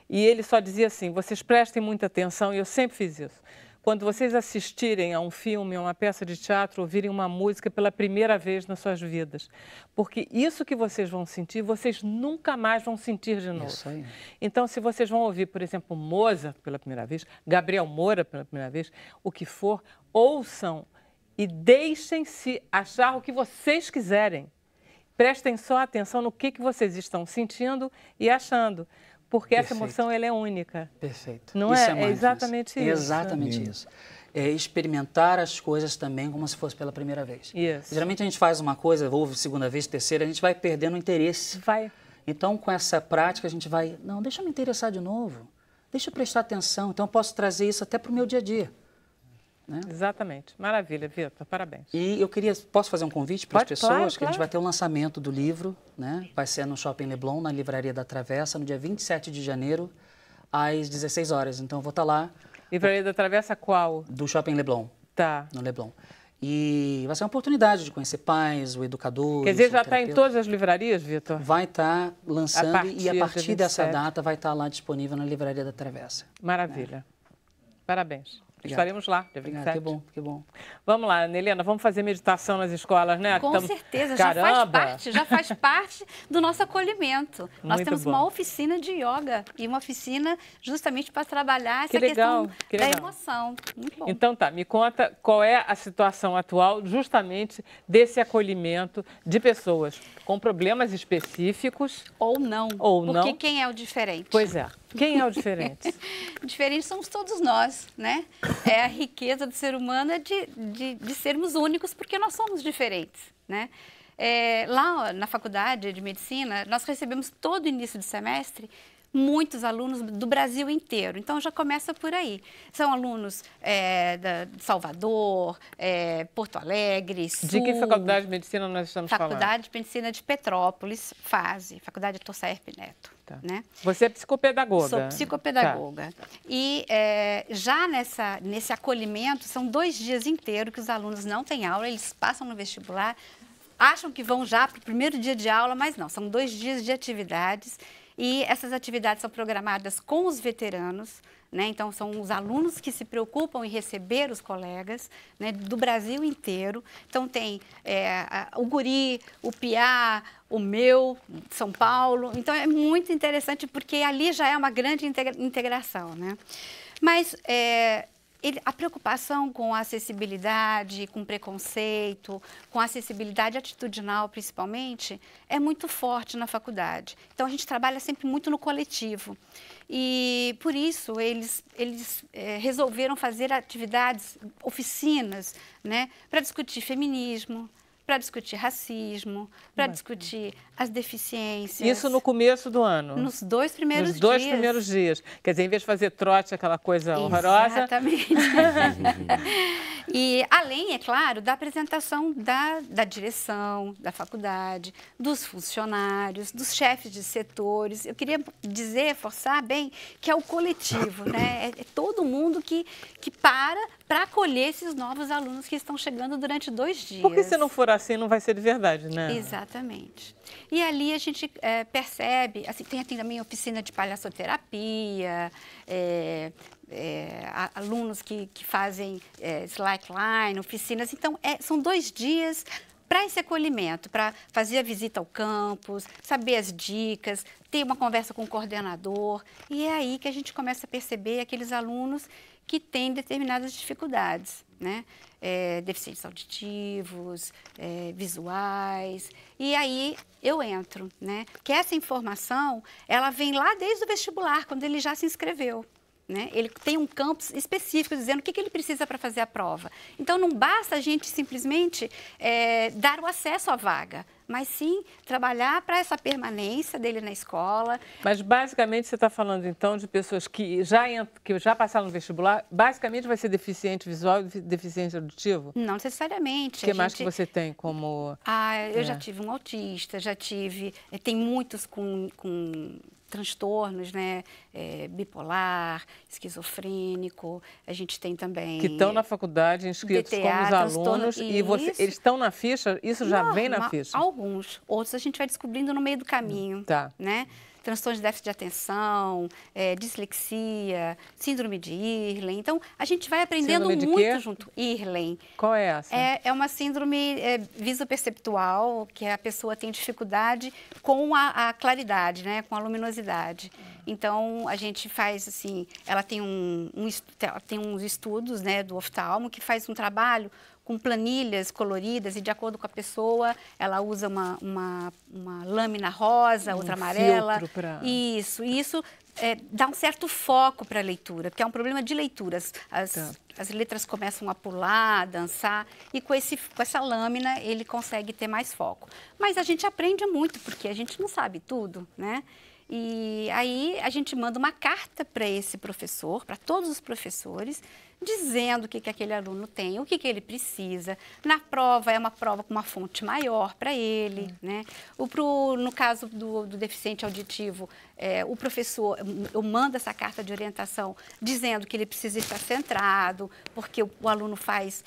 e ele só dizia assim, vocês prestem muita atenção, e eu sempre fiz isso. Quando vocês assistirem a um filme, a uma peça de teatro, ouvirem uma música pela primeira vez nas suas vidas. Porque isso que vocês vão sentir, vocês nunca mais vão sentir de novo. Isso aí. Então, se vocês vão ouvir, por exemplo, Mozart pela primeira vez, Gabriel Moura pela primeira vez, o que for, ouçam e deixem-se achar o que vocês quiserem. Prestem só atenção no que vocês estão sentindo e achando. Porque essa emoção, ela é única. Perfeito. Não isso é? É exatamente isso. É exatamente isso. É experimentar as coisas também como se fosse pela primeira vez. Isso. Geralmente a gente faz uma coisa, ouve segunda vez, terceira, a gente vai perdendo o interesse. Vai. Então, com essa prática, a gente vai, não, deixa eu me interessar de novo, deixa eu prestar atenção. Então, eu posso trazer isso até para o meu dia a dia. Né? Exatamente. Maravilha, Vitor. Parabéns. E eu queria, posso fazer um convite para as pessoas? Claro, que a gente vai ter o lançamento do livro, né? Vai ser no Shopping Leblon, na Livraria da Travessa, no dia 27 de janeiro, às 16 horas. Então, eu vou estar lá. Livraria da Travessa qual? Do Shopping Leblon. Tá. No Leblon. E vai ser uma oportunidade de conhecer pais, o educador. Quer dizer, já está em todas as livrarias, Vitor? Vai estar lançando e a partir dessa 27. data vai estar lá disponível na Livraria da Travessa. Maravilha. Parabéns. Obrigado. Estaremos lá, dia Obrigado, 27. que bom, que bom. Vamos lá, Nelena, vamos fazer meditação nas escolas, né? Com certeza, Caramba. já faz parte do nosso acolhimento. Nós Muito temos bom. uma oficina de yoga e uma oficina justamente para trabalhar essa legal, questão que da legal. emoção. Muito bom. Então tá, me conta qual é a situação atual justamente desse acolhimento de pessoas com problemas específicos. Ou não. Porque quem é o diferente? Pois é. Quem é o diferente? O diferente somos todos nós, né? É a riqueza do ser humano de sermos únicos porque nós somos diferentes, né? Lá na faculdade de medicina, nós recebemos todo início de semestre muitos alunos do Brasil inteiro. Então, já começa por aí. São alunos de Salvador, Porto Alegre, Sul. De que faculdade de medicina nós estamos falando? Faculdade de Medicina de Petrópolis, FASE, Faculdade Tossaer Neto. Tá. Né? Você é psicopedagoga? Sou psicopedagoga. Tá. E já nesse acolhimento, são 2 dias inteiros que os alunos não têm aula, eles passam no vestibular, acham que vão já para o primeiro dia de aula, mas não, são 2 dias de atividades. E essas atividades são programadas com os veteranos, né? Então, são os alunos que se preocupam em receber os colegas, né, do Brasil inteiro. Então, tem o Guri, o Piá, o meu, São Paulo. Então, é muito interessante porque ali já é uma grande integração, né? Mas a preocupação com a acessibilidade, com preconceito, com a acessibilidade atitudinal, principalmente, é muito forte na faculdade. Então, a gente trabalha sempre muito no coletivo. E, por isso, eles resolveram fazer atividades, oficinas, né, para discutir feminismo, para discutir racismo, para discutir as deficiências. Isso no começo do ano? Nos 2 primeiros dias. Nos 2 primeiros dias. Quer dizer, em vez de fazer trote, aquela coisa horrorosa... Exatamente. E além, é claro, da apresentação da direção, da faculdade, dos funcionários, dos chefes de setores. Eu queria reforçar bem que é o coletivo, né? É todo mundo que para acolher esses novos alunos que estão chegando durante 2 dias. Porque se não for assim, não vai ser de verdade, né? Exatamente. E ali a gente percebe, assim, tem também oficina de palhaçoterapia, alunos que fazem slackline, oficinas. Então, são 2 dias para esse acolhimento, para fazer a visita ao campus, saber as dicas, ter uma conversa com o coordenador. E é aí que a gente começa a perceber aqueles alunos que têm determinadas dificuldades, né? Deficientes auditivos, visuais. E aí eu entro, né? Que essa informação, ela vem lá desde o vestibular, quando ele já se inscreveu. Né? Ele tem um campo específico dizendo o que ele precisa para fazer a prova. Então, não basta a gente simplesmente dar o acesso à vaga, mas sim trabalhar para essa permanência dele na escola. Mas basicamente você está falando então de pessoas que já passaram no vestibular, basicamente vai ser deficiente visual e deficiente auditivo? Não necessariamente. O que mais que você tem como... Eu já tive um autista, tem muitos com transtornos, né? Bipolar, esquizofrênico, a gente tem também... Que estão na faculdade inscritos DTA, como os alunos e eles estão na ficha? Isso já vem na ficha? Alguns, outros a gente vai descobrindo no meio do caminho, né? Transtorno de déficit de atenção, dislexia, síndrome de Irlen. Então, a gente vai aprendendo muito junto. Irlen. Qual é essa? É uma síndrome visoperceptual, que a pessoa tem dificuldade com a claridade, né? Com a luminosidade. Então, a gente faz assim, ela tem tem uns estudos, né, do oftalmo que faz um trabalho com planilhas coloridas e de acordo com a pessoa, ela usa uma lâmina rosa, outra amarela. Isso dá um certo foco para a leitura, porque é um problema de leituras. As letras começam a pular, a dançar, e com essa lâmina ele consegue ter mais foco. Mas a gente aprende muito, porque a gente não sabe tudo, né? E aí a gente manda uma carta para esse professor, para todos os professores, dizendo o que aquele aluno tem, o que ele precisa. Na prova, é uma prova com uma fonte maior para ele, né? No caso do deficiente auditivo, o professor, eu mando essa carta de orientação dizendo que ele precisa estar centrado, porque o aluno faz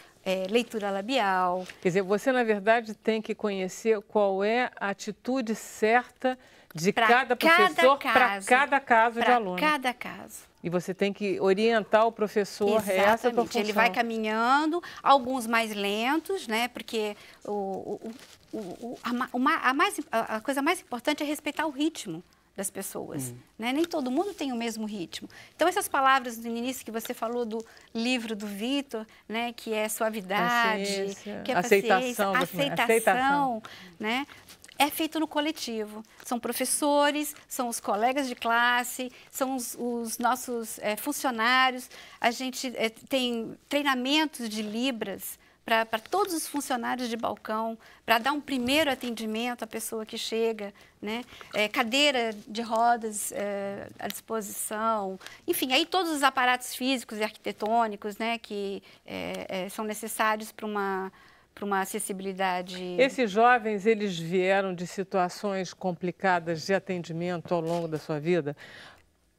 leitura labial. Quer dizer, você, na verdade, tem que conhecer qual é a atitude certa de cada professor para cada caso de aluno. Para cada caso. E você tem que orientar o professor. Essa é a tua função. Ele vai caminhando, alguns mais lentos, né? Porque a coisa mais importante é respeitar o ritmo das pessoas, né? Nem todo mundo tem o mesmo ritmo. Então, essas palavras do início que você falou do livro do Vitor, né? Que é suavidade, que é aceitação, né? É feito no coletivo. São professores, são os colegas de classe, são os nossos funcionários. A gente tem treinamentos de Libras para todos os funcionários de balcão, para dar um primeiro atendimento à pessoa que chega, né? Cadeira de rodas à disposição. Enfim, aí todos os aparatos físicos e arquitetônicos, né? Que são necessários para uma acessibilidade. Esses jovens, eles vieram de situações complicadas de atendimento ao longo da sua vida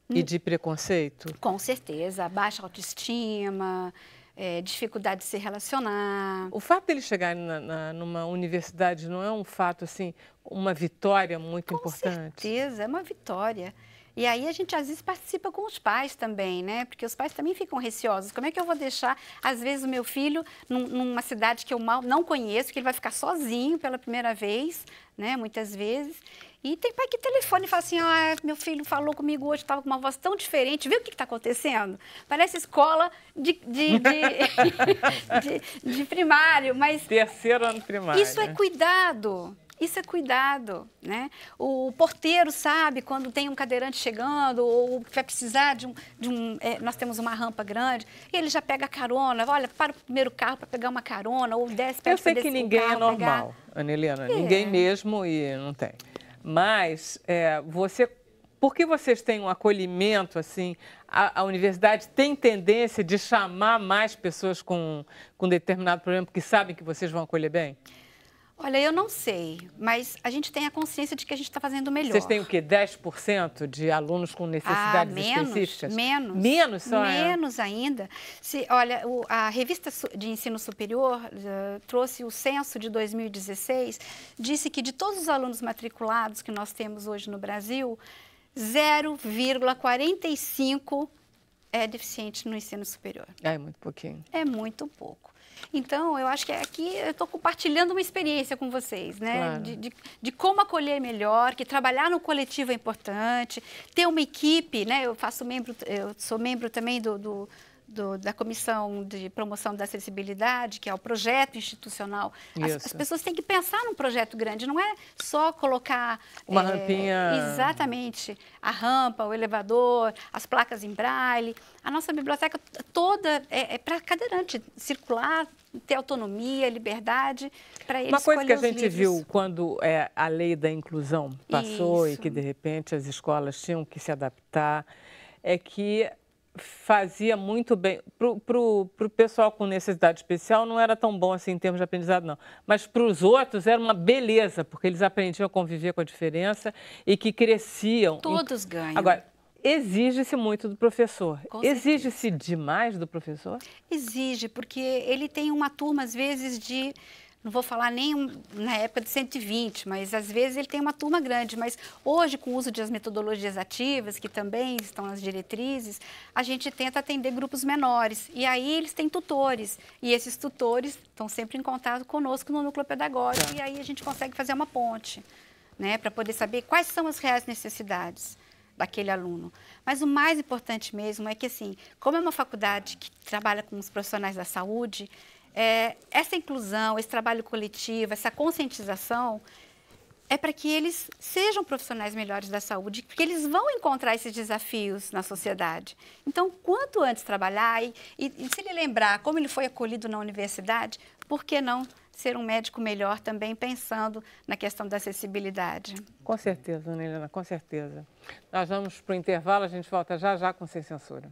e de preconceito? Com certeza, baixa autoestima, dificuldade de se relacionar. O fato deles chegarem numa universidade não é um fato, assim, uma vitória muito importante? Com certeza, é uma vitória. E aí a gente às vezes participa com os pais também, né? Porque os pais também ficam receosos. Como é que eu vou deixar, às vezes, o meu filho numa cidade que eu mal não conheço, que ele vai ficar sozinho pela primeira vez, né? Muitas vezes. E tem pai que telefona e fala assim, meu filho falou comigo hoje, estava com uma voz tão diferente, viu o que está acontecendo? Parece escola de primário, mas... Terceiro ano primário. Isso é cuidado. Isso é cuidado, né? O porteiro sabe quando tem um cadeirante chegando ou que vai precisar nós temos uma rampa grande, e ele já pega a carona, olha, para o primeiro carro para pegar uma carona ou desce para Eu sei que ninguém é normal, Ana Helena, ninguém mesmo e não tem. Mas porque vocês têm um acolhimento, assim, a universidade tem tendência de chamar mais pessoas com determinado problema porque sabem que vocês vão acolher bem? Olha, eu não sei, mas a gente tem a consciência de que a gente está fazendo melhor. Vocês têm o quê? 10% de alunos com necessidades específicas? Menos. Menos só? Menos ainda. Olha, a revista de ensino superior trouxe o censo de 2016, disse que de todos os alunos matriculados que nós temos hoje no Brasil, 0,45 é deficiente no ensino superior. É muito pouquinho. É muito pouco. Então, eu acho que aqui eu estou compartilhando uma experiência com vocês, né? Claro. De como acolher melhor, que trabalhar no coletivo é importante, ter uma equipe, né? Eu sou membro também do da Comissão de Promoção da Acessibilidade, que é o projeto institucional. As pessoas têm que pensar num projeto grande, não é só colocar... Uma rampinha... Exatamente. A rampa, o elevador, as placas em braille. A nossa biblioteca toda é para cadeirante circular, ter autonomia, liberdade, para eles. Uma coisa que a gente livros. viu quando a lei da inclusão passou e que, de repente, as escolas tinham que se adaptar, é que fazia muito bem. Para o pessoal com necessidade especial não era tão bom assim em termos de aprendizado, não. Mas para os outros era uma beleza, porque eles aprendiam a conviver com a diferença e que cresciam. Todos ganham. Agora, exige-se muito do professor. Exige-se demais do professor? Exige, porque ele tem uma turma, às vezes, de... Não vou falar nem na época de 120, mas às vezes ele tem uma turma grande. Mas hoje, com o uso das metodologias ativas, que também estão nas diretrizes, a gente tenta atender grupos menores. E aí eles têm tutores. E esses tutores estão sempre em contato conosco no núcleo pedagógico. E aí a gente consegue fazer uma ponte, né, para poder saber quais são as reais necessidades daquele aluno. Mas o mais importante mesmo é que, assim, como é uma faculdade que trabalha com os profissionais da saúde, essa inclusão, esse trabalho coletivo, essa conscientização é para que eles sejam profissionais melhores da saúde, porque eles vão encontrar esses desafios na sociedade. Então, quanto antes trabalhar e se ele lembrar como ele foi acolhido na universidade, por que não ser um médico melhor também pensando na questão da acessibilidade? Com certeza, Ana Helena, com certeza. Nós vamos para o intervalo, a gente volta já já com Sem Censura.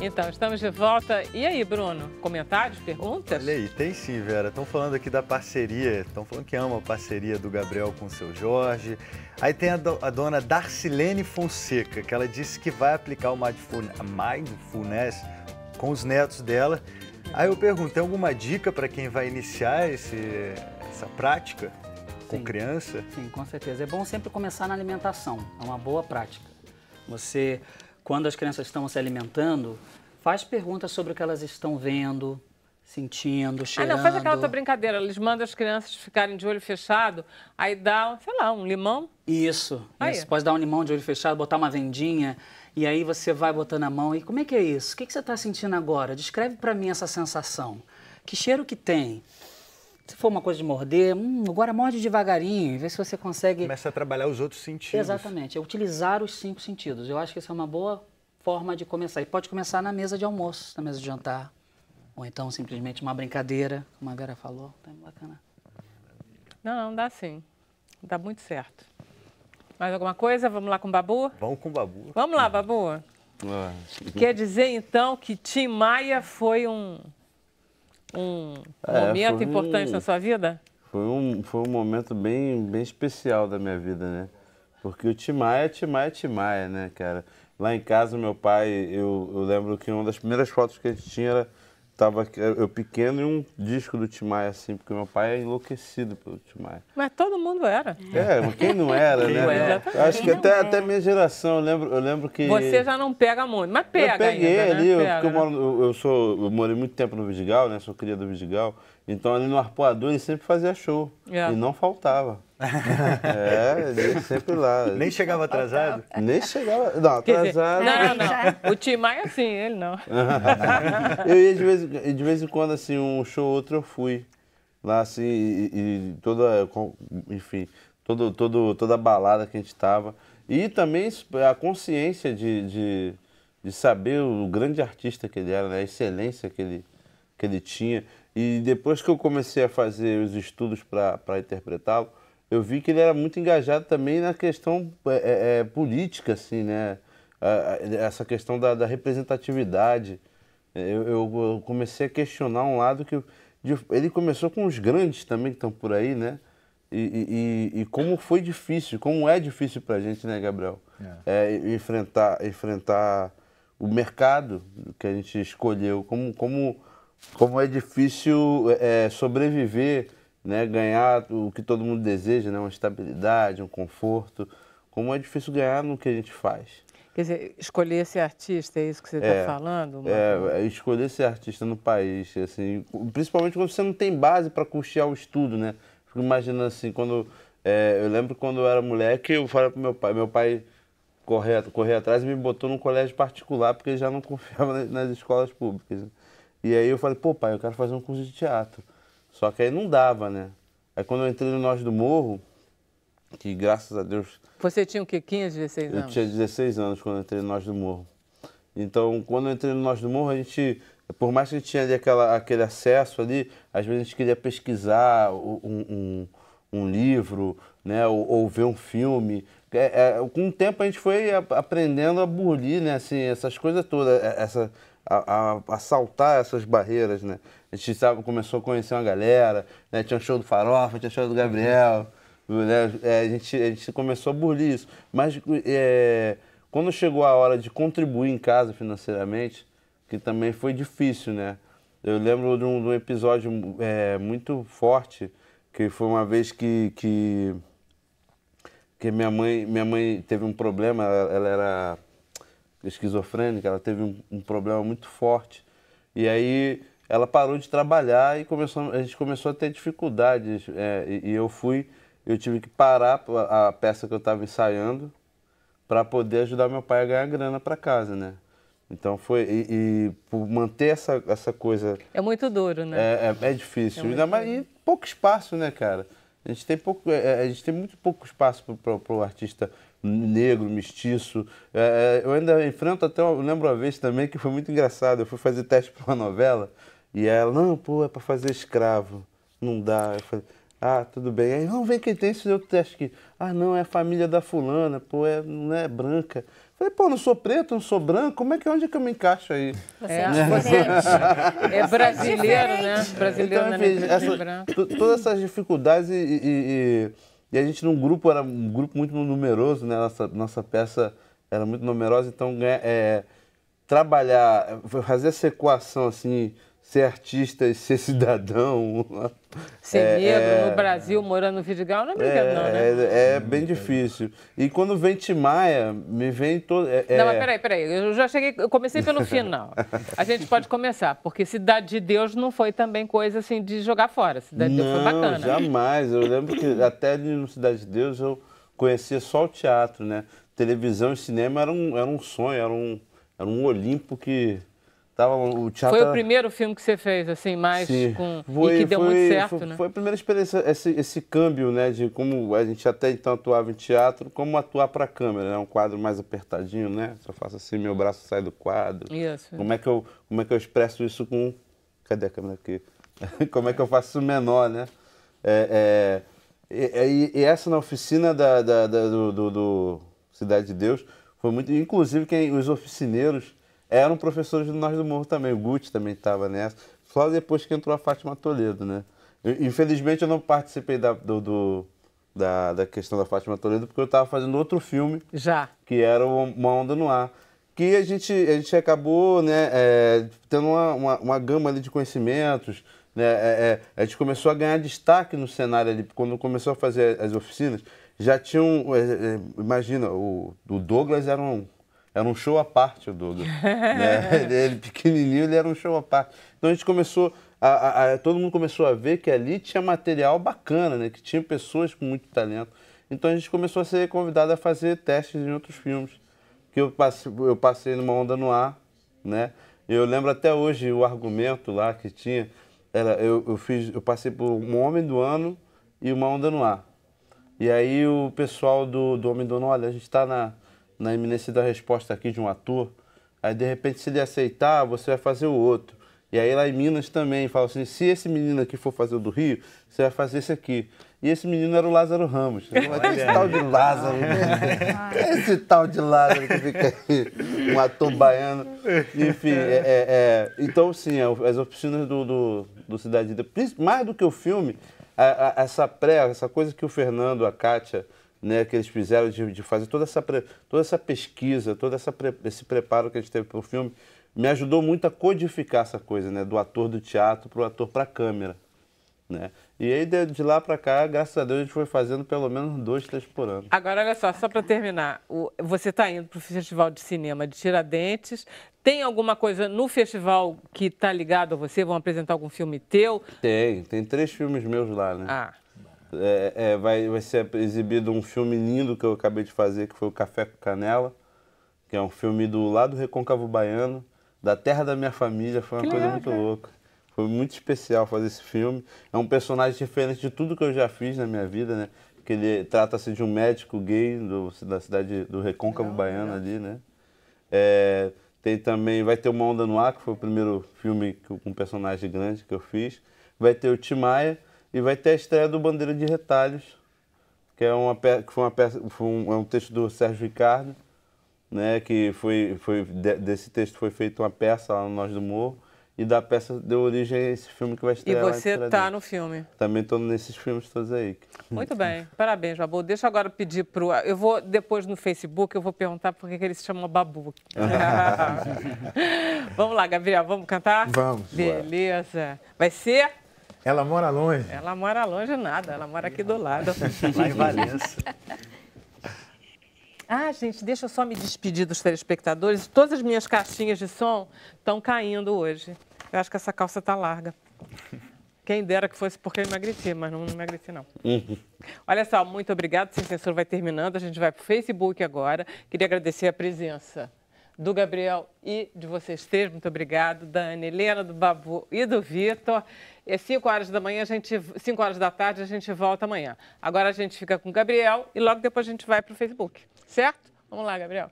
Então, estamos de volta. E aí, Bruno? Comentários, perguntas? Olha aí, tem sim, Vera. Estão falando aqui da parceria, estão falando que ama a parceria do Gabriel com o seu Jorge. Aí tem a dona Darcilene Fonseca, que ela disse que vai aplicar o Mindfulness com os netos dela. Aí eu pergunto, tem alguma dica para quem vai iniciar essa prática com criança? Sim, com certeza. É bom sempre começar na alimentação, é uma boa prática. Você, quando as crianças estão se alimentando, faz perguntas sobre o que elas estão vendo, sentindo, cheirando. Ah, não, faz aquela outra brincadeira. Eles mandam as crianças ficarem de olho fechado, aí dá, sei lá, um limão. Isso. Pode dar um limão de olho fechado, botar uma vendinha, e aí você vai botando a mão. E como é que é isso? O que você está sentindo agora? Descreve para mim essa sensação. Que cheiro que tem? Se for uma coisa de morder, agora morde devagarinho, vê se você consegue... Começa a trabalhar os outros sentidos. Exatamente, é utilizar os 5 sentidos. Eu acho que essa é uma boa forma de começar. E pode começar na mesa de almoço, na mesa de jantar. Ou então simplesmente uma brincadeira, como a Vera falou. Tá bacana. Não, dá sim. Dá muito certo. Mais alguma coisa? Vamos lá com o Babu? Vamos com o Babu. Vamos lá, Babu. Quer dizer, então, que Tim Maia foi um momento importante na sua vida? Foi um momento bem especial da minha vida, né? Porque o Tim Maia, né, cara? Lá em casa, meu pai, eu lembro que uma das primeiras fotos que a gente tinha tava eu pequeno e um disco do Tim Maia, assim, porque meu pai é enlouquecido pelo Tim Maia. Mas todo mundo era. Mas quem não era, né? Acho que até minha geração, eu lembro que... Você já não pega muito, mas pega. Eu peguei ainda, ali, né? Porque eu morei muito tempo no Vidigal, né? Sou cria do Vidigal. Então ali no Arpoador ele sempre fazia show. E não faltava. Ele sempre lá. Nem chegava atrasado? Nem chegava. Não, atrasado. Não. O Tim Maia, sim, ele não. Eu ia de vez em quando, assim, um show ou outro eu fui. Lá, assim, e toda, enfim, toda a balada que a gente tava. E também a consciência de saber o grande artista que ele era, né? A excelência que ele tinha. E depois que eu comecei a fazer os estudos para interpretá-lo, eu vi que ele era muito engajado também na questão política, assim, né? Essa questão da representatividade. Eu comecei a questionar um lado que... Ele começou com os grandes também que estão por aí, né? E como foi difícil, como é difícil para a gente, né, Gabriel? Enfrentar o mercado que a gente escolheu, como é difícil sobreviver, né, ganhar o que todo mundo deseja, né, uma estabilidade, um conforto. Como é difícil ganhar no que a gente faz. Quer dizer, escolher ser artista, é isso que você está falando? Escolher ser artista no país, assim, principalmente quando você não tem base para custear o estudo, né? Fico imaginando assim, eu lembro quando eu era moleque, eu falei pro meu pai correr atrás e me botou num colégio particular, porque ele já não confiava nas escolas públicas. E aí eu falei, pô pai, eu quero fazer um curso de teatro. Só que aí não dava, né? Aí quando eu entrei no Nós do Morro, que graças a Deus... Você tinha o quê? 15, 16 anos? Eu tinha 16 anos quando eu entrei no Nós do Morro. Então, quando eu entrei no Nós do Morro, a gente, por mais que a gente tinha ali aquele acesso ali, às vezes a gente queria pesquisar um livro, né, ou ver um filme. Com o tempo a gente foi aprendendo a burlir, né, assim, essas coisas todas, a saltar essas barreiras, né. A gente começou a conhecer uma galera, né, tinha o show do Farofa, tinha o show do Gabriel, né, a gente começou a burlir isso. Mas quando chegou a hora de contribuir em casa financeiramente, que também foi difícil, né. Eu lembro de um episódio muito forte, que foi uma vez que minha mãe teve um problema, ela era esquizofrênica, ela teve um problema muito forte. E aí ela parou de trabalhar e a gente começou a ter dificuldades. Eu tive que parar a peça que eu estava ensaiando para poder ajudar meu pai a ganhar grana para casa, né? Então por manter essa coisa... É muito duro, né? É difícil. Ainda mais, e pouco espaço, né, cara? A gente tem muito pouco espaço para o artista negro, mestiço. Eu ainda enfrento eu lembro uma vez também que foi muito engraçado. Eu fui fazer teste para uma novela e ela, não, pô, é para fazer escravo. Não dá. Eu falei, tudo bem. Aí, não, vem que tem esse outro teste aqui. Não, é a família da fulana, pô, não é branca. Falei, pô, não sou preto, não sou branco, onde é que eu me encaixo aí? Você é brasileiro, né? Brasileiro, então, né? Todas essas dificuldades e a gente num grupo, era um grupo muito numeroso, né? Nossa peça era muito numerosa, então trabalhar, fazer essa equação assim, ser artista e ser cidadão. Ser negro no Brasil, morando no Vidigal, não é brincadeira, não, né? É bem difícil. E quando vem Tim Maia, me vem todo... Não, mas peraí. Eu comecei pelo final. A gente pode começar, porque Cidade de Deus não foi também coisa assim de jogar fora. Cidade de Deus foi bacana. Não, jamais. Eu lembro que até ali no Cidade de Deus eu conhecia só o teatro, né? Televisão e cinema era um sonho, era um Olimpo que... O teatro foi o primeiro filme que você fez, assim, mais e que deu muito certo, né? Foi a primeira experiência, esse câmbio, né, de como a gente até então atuava em teatro, como atuar para a câmera, né? Um quadro mais apertadinho, né? Se eu faço assim, meu braço sai do quadro. Isso. Como é que eu expresso isso com... Cadê a câmera aqui? Como é que eu faço isso menor, né? E essa na oficina do Cidade de Deus foi muito... Inclusive, os oficineiros eram professores do Nós do Morro também, o Guti também estava nessa, só depois que entrou a Fátima Toledo, né? Infelizmente eu não participei da questão da Fátima Toledo, porque eu estava fazendo outro filme, que era Uma Onda no Ar, que a gente acabou, né, tendo uma gama ali de conhecimentos, né? A gente começou a ganhar destaque no cenário ali, quando começou a fazer as oficinas, já tinham, imagina, o Douglas era um show à parte, o Douglas. Né? Ele pequenininho, ele era um show à parte. Então a gente começou, todo mundo começou a ver que ali tinha material bacana, né? Que tinha pessoas com muito talento. Então a gente começou a ser convidado a fazer testes em outros filmes. Que eu passei numa Onda no Ar, né? Eu lembro até hoje o argumento lá que tinha, eu passei por Um Homem do Ano e Uma Onda no Ar. E aí o pessoal do Homem do Ano, olha, a gente está na iminência da resposta aqui de um ator, aí de repente se ele aceitar, você vai fazer o outro. E aí lá em Minas também, fala assim, se esse menino aqui for fazer o do Rio, você vai fazer esse aqui. E esse menino era o Lázaro Ramos. Esse tal de Lázaro. Esse tal de Lázaro que fica aí, um ator baiano. Enfim, então sim, as oficinas do Cidade de Deus, mais do que o filme, essa coisa que o Fernando, a Kátia, né, que eles fizeram de fazer toda essa pesquisa, esse preparo que a gente teve para o filme, me ajudou muito a codificar essa coisa, né, do ator do teatro para o ator para a câmera. né? E aí, de lá para cá, graças a Deus, a gente foi fazendo pelo menos 2, 3 por ano. Agora, olha só para terminar, você está indo para o Festival de Cinema de Tiradentes. Tem alguma coisa no festival que está ligado a você? Vão apresentar algum filme teu? Tem 3 filmes meus lá, né? Vai ser exibido um filme lindo que eu acabei de fazer, que foi o Café com Canela, que é um filme do lado Recôncavo Baiano, da terra da minha família. Foi uma coisa muito louca. Foi muito especial fazer esse filme. É um personagem diferente de tudo que eu já fiz na minha vida, né? Que ele trata-se de um médico gay da cidade do Recôncavo Baiano ali, né? Vai ter Uma Onda no Ar, que foi o primeiro filme com um personagem grande que eu fiz. Vai ter o Timaya e vai ter a estreia do Bandeira de Retalhos, que é um texto do Sérgio Ricardo, né? Que desse texto foi feita uma peça lá no Nós do Morro. E da peça deu origem a esse filme que vai estrear. E você está no filme? Também estou nesses filmes todos aí. Muito bem, parabéns, Babu. Deixa eu agora pedir eu vou depois no Facebook, eu vou perguntar por que ele se chama Babu. Vamos lá, Gabriel, vamos cantar? Vamos. Beleza. Vai ser? Ela mora longe. Ela mora longe nada, ela mora aqui do lado. Lá em Valença. Gente, deixa eu só me despedir dos telespectadores. Todas as minhas caixinhas de som estão caindo hoje. Eu acho que essa calça tá larga. Quem dera que fosse porque eu emagreci, mas não emagreci, não. Olha só, muito obrigado. Sem Censura vai terminando. A gente vai para o Facebook agora. Queria agradecer a presença do Gabriel e de vocês três. Muito obrigado. Da Ana Helena, do Babu e do Vitor. 5 horas da manhã, 5 horas da tarde, a gente volta amanhã. Agora a gente fica com o Gabriel e logo depois a gente vai para o Facebook. Certo? Vamos lá, Gabriel.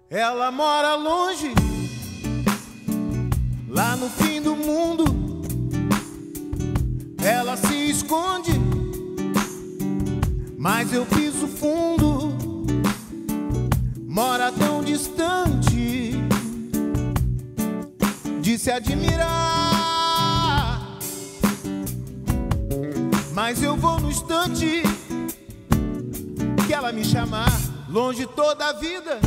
Ela mora longe, lá no fim do mundo. Ela se esconde, mas eu piso fundo. Mora tão distante de se admirar, mas eu vou no instante que ela me chamar. Longe toda a vida,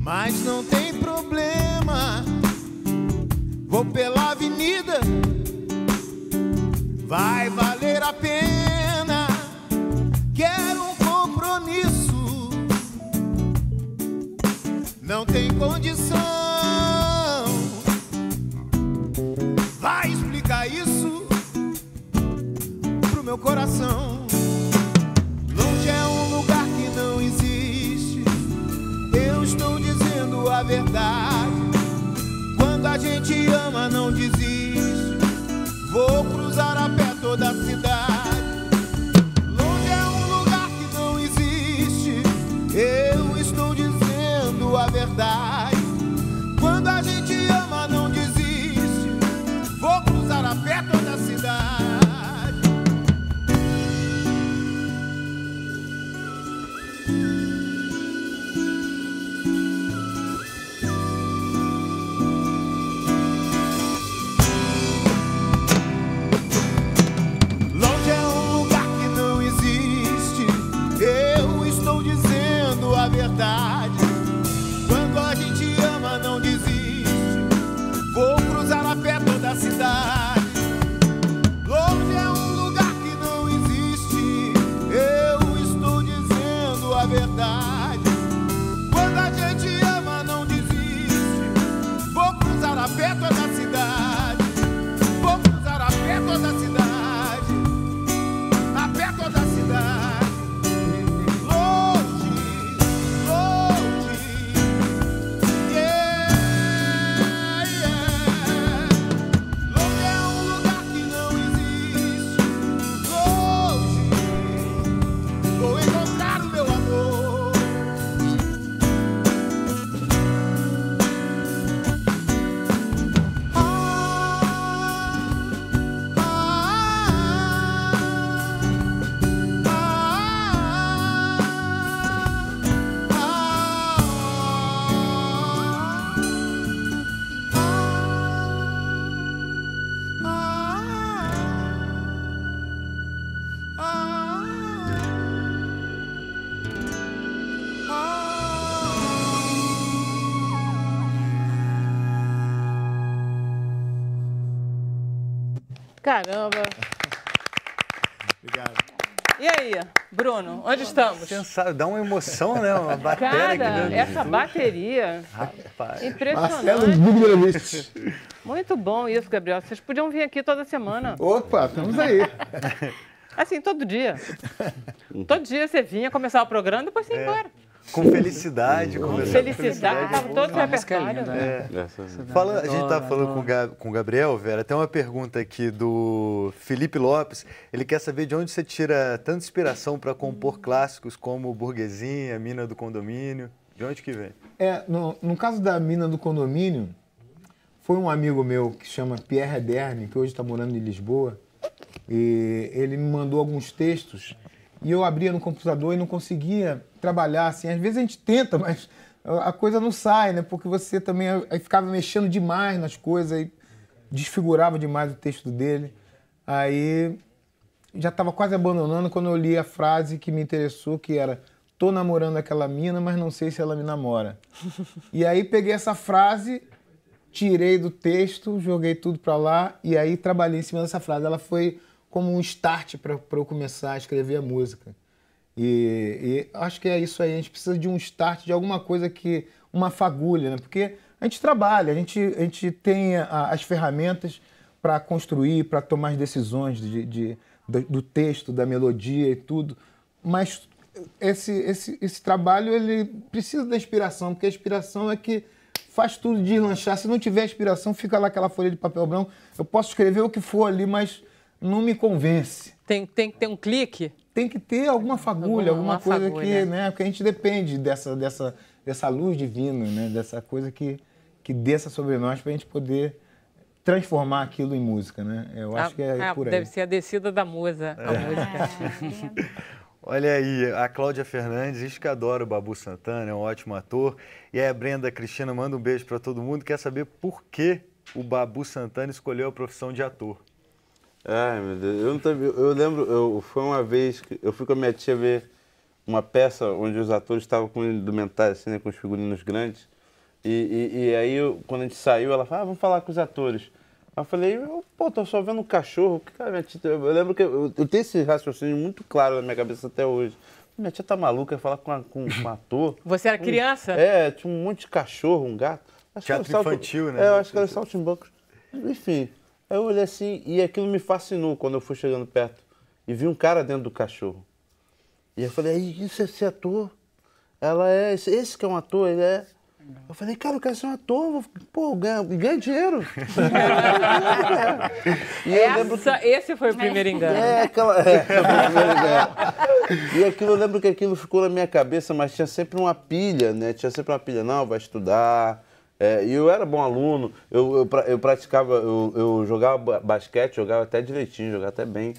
mas não tem problema. Vou pela avenida, vai valer a pena. Quero um compromisso, não tem condição. Vai explicar isso pro meu coração. Longe é um lugar que não existe. Eu estou dizendo a verdade. Quando a gente ama, não desiste. Vou cruzar a pé toda a cidade. Longe é um lugar que não existe. Eu estou dizendo a verdade. Quando a gente ama, não desiste. Vou cruzar a pé toda a cidade. Quando a gente ama, não desiste. Vou cruzar a pé toda a cidade. Longe é um lugar que não existe. Eu estou dizendo a verdade. Quando a gente ama, não desiste. Vou cruzar a pé toda a cidade. Vou cruzar a pé toda a cidade. A pé toda a cidade. Longe Caramba. Obrigado. E aí, Bruno, onde estamos? Sensacional, dá uma emoção, né? Uma bateria aqui Cara, dentro essa do bateria, Rapaz. impressionante. Marcelo. Muito bom isso, Gabriel. Vocês podiam vir aqui toda semana. Opa, estamos aí. Assim, todo dia. Todo dia você vinha, começava o programa, depois você ia embora. Com felicidade. Com felicidade, estava todo o A música é repertório. linda, A gente estava falando com o Gabriel, Vera, tem uma pergunta aqui do Felipe Lopes. Ele quer saber de onde você tira tanta inspiração para compor clássicos como Burguesinha, Mina do Condomínio. De onde que vem? No caso da Mina do Condomínio, foi um amigo meu que chama Pierre Rederne, que hoje está morando em Lisboa, e ele me mandou alguns textos e eu abria no computador e não conseguia trabalhar assim. Às vezes a gente tenta, mas a coisa não sai, né? Porque você também aí ficava mexendo demais nas coisas e desfigurava demais o texto dele. Aí já estava quase abandonando quando eu li a frase que me interessou, que era: tô namorando aquela mina, mas não sei se ela me namora. E aí peguei essa frase, tirei do texto, joguei tudo para lá e aí trabalhei em cima dessa frase. Ela foi como um start para eu começar a escrever a música. E acho que é isso aí, a gente precisa de um start, de alguma coisa que... uma fagulha, né? Porque a gente trabalha, a gente tem as ferramentas para construir, para tomar as decisões do texto, da melodia e tudo, mas esse trabalho ele precisa da inspiração, porque a inspiração é que faz tudo deslanchar. Se não tiver inspiração, fica lá aquela folha de papel branco. Eu posso escrever o que for ali, mas não me convence. Tem que ter um clique? Tem que ter alguma fagulha, alguma coisa fagulha. Que, né? Porque a gente depende dessa luz divina, né? Dessa coisa que desça sobre nós para a gente poder transformar aquilo em música, né? Eu acho que é por aí. Deve ser a descida da musa, a música. Olha aí, a Cláudia Fernandes diz que adora o Babu Santana, é um ótimo ator. E aí a Brenda Cristina manda um beijo para todo mundo, quer saber por que o Babu Santana escolheu a profissão de ator. Ai, meu Deus, eu lembro, foi uma vez que eu fui com a minha tia ver uma peça onde os atores estavam com indumentários, assim, né, com os figurinos grandes. E aí, quando a gente saiu, ela falou: vamos falar com os atores. Aí eu falei: pô, tô só vendo um cachorro. Cara, minha tia, eu lembro que eu tenho esse raciocínio muito claro na minha cabeça até hoje. Minha tia tá maluca, ia falar com um ator. Você era criança? Tinha um monte de cachorro, um gato. Teatro infantil, né? Eu acho que era saltimbancos. Enfim. Aí eu olhei assim e aquilo me fascinou quando eu fui chegando perto. E vi um cara dentro do cachorro. E eu falei: isso é esse ator? Ela é, esse que é um ator, ele é. Eu falei: cara, eu quero ser um ator, pô, ganha dinheiro. Esse foi o primeiro engano. E aquilo, eu lembro que aquilo ficou na minha cabeça, mas tinha sempre uma pilha, né? Tinha sempre uma pilha: não, vai estudar. E eu era bom aluno, eu praticava, eu jogava basquete, jogava até direitinho, jogava até bem.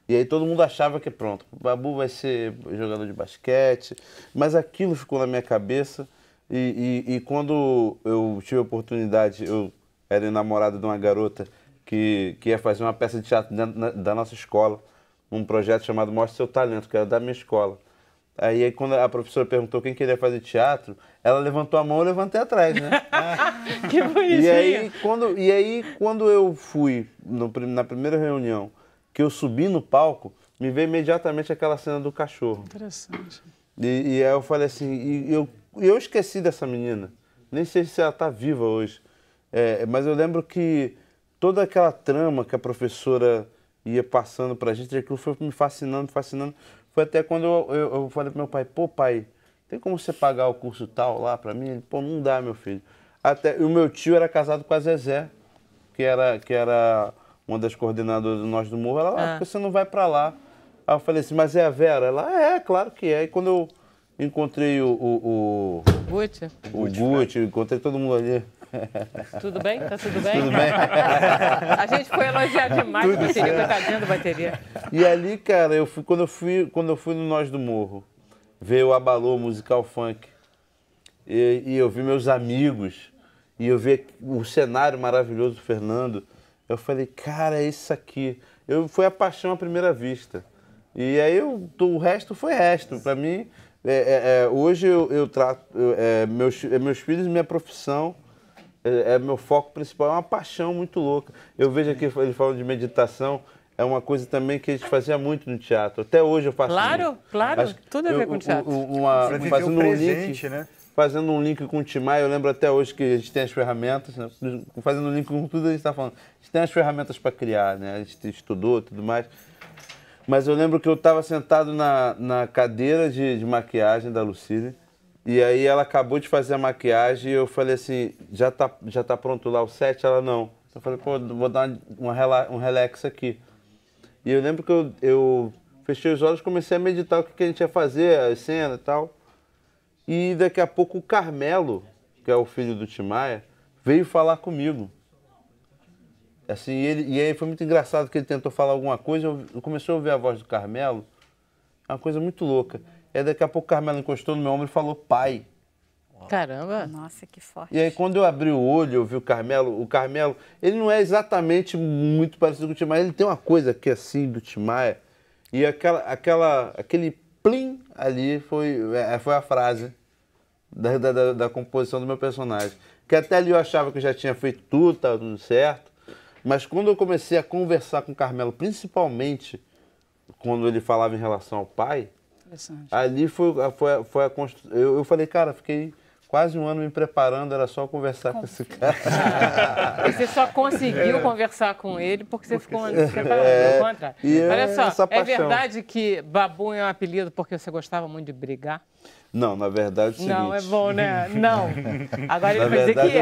E aí todo mundo achava que pronto, o Babu vai ser jogador de basquete. Mas aquilo ficou na minha cabeça e quando eu tive a oportunidade, eu era namorado de uma garota que ia fazer uma peça de teatro dentro da nossa escola, um projeto chamado Mostre Seu Talento, que era da minha escola. Aí quando a professora perguntou quem queria fazer teatro, ela levantou a mão e eu levantei atrás, né? Que bonitinho! E aí, quando eu fui na primeira reunião, que eu subi no palco, me veio imediatamente aquela cena do cachorro. Interessante. E aí eu falei assim, eu esqueci dessa menina. Nem sei se ela está viva hoje. Mas eu lembro que toda aquela trama que a professora ia passando pra gente, aquilo foi me fascinando. Foi até quando eu falei pro meu pai: pô, pai, tem como você pagar o curso tal lá pra mim? Ele: pô, não dá, meu filho. E o meu tio era casado com a Zezé, que era uma das coordenadoras do Nós do Morro. Ela: por que você não vai pra lá? Aí eu falei assim: mas é a Vera? Ela: claro que é. E quando eu encontrei o Gucci, encontrei todo mundo ali. Tudo bem? Tá tudo bem? Tudo bem. A gente foi elogiar demais a bateria, coitadinha da bateria. E ali, cara, quando eu fui no Nós do Morro, veio o Abalô, musical funk, e eu vi meus amigos, e eu vi o cenário maravilhoso do Fernando, eu falei: cara, é isso aqui. Foi a paixão à primeira vista. E aí o resto foi resto. Para mim, hoje eu trato meus filhos, minha profissão. é meu foco principal, é uma paixão muito louca. Eu vejo aqui ele falando de meditação, é uma coisa também que a gente fazia muito no teatro. Até hoje eu faço isso. Claro, tudo a ver com teatro. Fazendo um link, né? Fazendo um link com o Tim Maia, eu lembro até hoje que a gente tem as ferramentas, né? Fazendo um link com tudo a gente está falando. A gente tem as ferramentas para criar, né? A gente estudou e tudo mais. Mas eu lembro que eu estava sentado na cadeira de maquiagem da Lucília, e aí ela acabou de fazer a maquiagem e eu falei assim, já tá pronto lá o set? Ela, não. Eu falei, pô, vou dar um relax aqui. E eu lembro que eu fechei os olhos e comecei a meditar o que a gente ia fazer, a cena e tal. E daqui a pouco o Carmelo, que é o filho do Tim Maia, veio falar comigo. Assim, e aí foi muito engraçado que ele tentou falar alguma coisa, eu comecei a ouvir a voz do Carmelo, é uma coisa muito louca. E aí daqui a pouco o Carmelo encostou no meu ombro e falou, pai. Caramba! Nossa, que forte. E aí quando eu abri o olho, eu vi o Carmelo, ele não é exatamente muito parecido com o Tim Maia, ele tem uma coisa que é assim do Tim Maia, e aquele plim ali foi a frase da composição do meu personagem. Que até ali eu achava que eu já tinha feito tudo, estava tudo certo. Mas quando eu comecei a conversar com o Carmelo, principalmente quando ele falava em relação ao pai, ali foi a construção. Eu falei, cara, fiquei quase um ano me preparando, era só conversar com esse cara. Você só conseguiu conversar com ele porque você ficou preparando, ao contrário. Olha só, é verdade que Babu é um apelido porque você gostava muito de brigar? Não, na verdade é o seguinte... Não, é bom, né? Não. Agora ele vai dizer que é.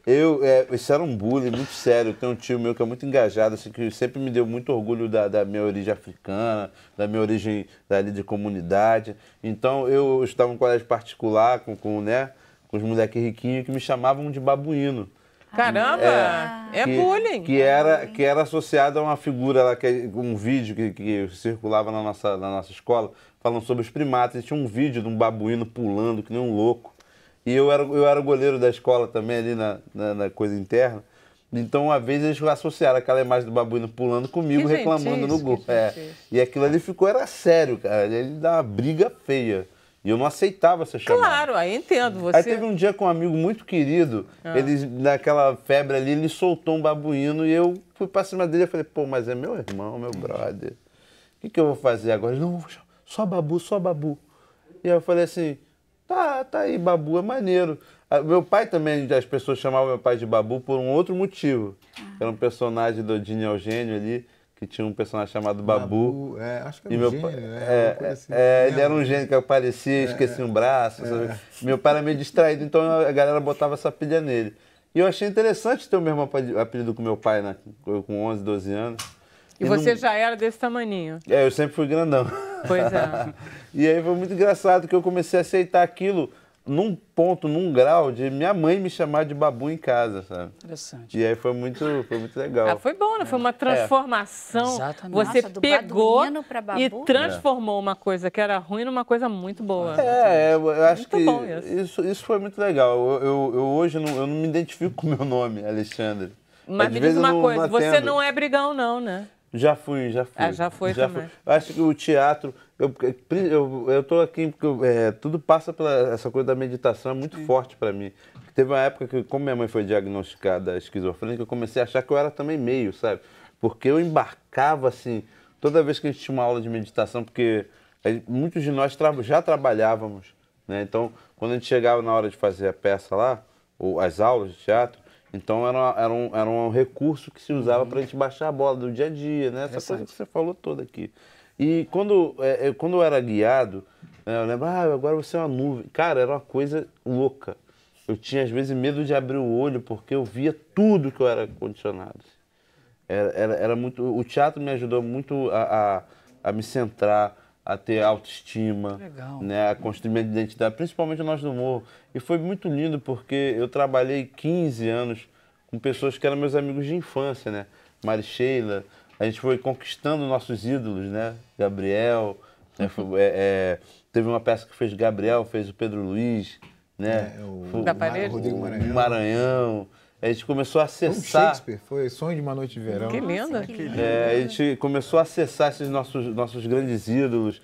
O seguinte, isso era um bullying muito sério. Eu tenho um tio meu que é muito engajado, assim, que sempre me deu muito orgulho da minha origem africana, da minha origem dali de comunidade. Então, eu estava em um colégio particular com os moleques riquinhos que me chamavam de babuíno. Caramba! É bullying. Que era associado a uma figura lá, um vídeo que circulava na nossa escola, falando sobre os primatas. E tinha um vídeo de um babuíno pulando, que nem um louco. E eu era o goleiro da escola também, ali na coisa interna. Então, uma vez eles associaram aquela imagem do babuíno pulando comigo, reclamando no gol. E aquilo ali era sério, cara. Ele dá uma briga feia. E eu não aceitava ser chamado. Claro, aí entendo. Você... Aí teve um dia com um amigo muito querido, ele, naquela febre ali, ele soltou um babuíno e eu fui pra cima dele e falei, pô, mas é meu irmão, meu brother. O que eu vou fazer agora? Ele, não, só Babu, só Babu. E aí eu falei assim, tá aí, Babu, é maneiro. Meu pai também, as pessoas chamavam meu pai de Babu por um outro motivo. Era um personagem do Dini Eugênio ali, que tinha um personagem chamado Babu. Acho que era um gênio, né? Ele era um gênio que aparecia, esquecia um braço. Meu pai era meio distraído, então a galera botava essa pilha nele. E eu achei interessante ter o mesmo apelido com meu pai, né? Com 11, 12 anos. E você já era desse tamaninho? Eu sempre fui grandão. Pois é. E aí foi muito engraçado que eu comecei a aceitar aquilo num grau de minha mãe me chamar de Babu em casa, sabe? Interessante. E aí foi muito legal. Foi bom, né? Foi uma transformação. Exatamente. Você Nossa, pegou pra e transformou uma coisa que era ruim numa coisa muito boa. Eu acho muito que bom isso foi muito legal. Eu hoje eu não me identifico com o meu nome, Alexandre. Mas me diz uma coisa, você não é brigão não, né? Já fui. Já foi também. Acho que o teatro... Eu tô aqui porque tudo passa pela essa coisa da meditação, é muito forte para mim. Teve uma época que, como minha mãe foi diagnosticada esquizofrênica, eu comecei a achar que eu era também meio, sabe? Porque eu embarcava assim, toda vez que a gente tinha uma aula de meditação, porque muitos de nós já trabalhávamos, né? Então, quando a gente chegava na hora de fazer a peça lá, ou as aulas de teatro, então era um recurso que se usava para a gente baixar a bola do dia a dia, né? Essa coisa que você falou toda aqui. E quando eu era guiado, eu lembro, agora você é uma nuvem. Cara, era uma coisa louca. Eu tinha, às vezes, medo de abrir o olho, porque eu via tudo que eu era condicionado. Era muito... O teatro me ajudou muito a me centrar, a ter autoestima, né, a construir minha identidade, principalmente nós do Morro. E foi muito lindo, porque eu trabalhei 15 anos com pessoas que eram meus amigos de infância, né? Maricheila, a gente foi conquistando nossos ídolos, né? Gabriel, né? Teve uma peça que fez Gabriel, fez o Pedro Luiz, né? Da Parede? Rodrigo Maranhão. A gente começou a acessar... Shakespeare, foi Sonho de uma Noite de Verão. Que linda. A gente começou a acessar esses nossos grandes ídolos,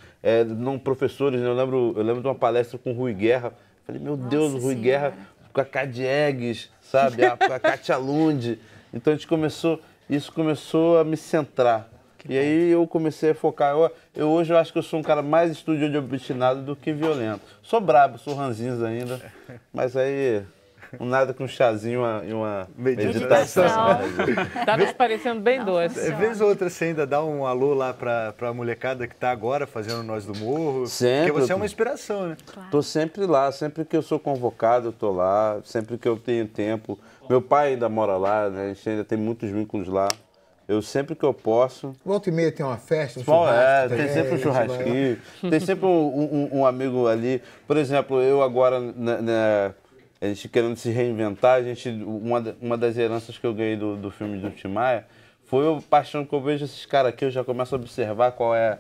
não professores, né? Eu lembro de uma palestra com o Rui Guerra. Falei, meu Deus, o Rui Guerra com a Cad Eggs, sabe? Com a Katia Lund. Então isso começou a me centrar. E aí eu comecei a focar. Hoje eu acho que eu sou um cara mais estudioso e obstinado do que violento. Sou brabo, sou ranzinza ainda, mas aí nada com um chazinho e uma meditação. Tá nos parecendo bem doce. Vez ou outra você ainda dá um alô lá pra molecada que tá agora fazendo Nós do Morro? Sempre. Porque você é uma inspiração, né? Claro. Tô sempre lá, sempre que eu sou convocado eu tô lá, sempre que eu tenho tempo. Meu pai ainda mora lá, né? A gente ainda tem muitos vínculos lá. Eu sempre que eu posso. Volta e meia tem uma festa, um churrasco. Tem sempre um churrasquinho, tem sempre um amigo ali. Por exemplo, eu agora, a gente querendo se reinventar, uma das heranças que eu ganhei do filme do Tim Maia foi a paixão que eu vejo esses caras aqui, eu já começo a observar qual é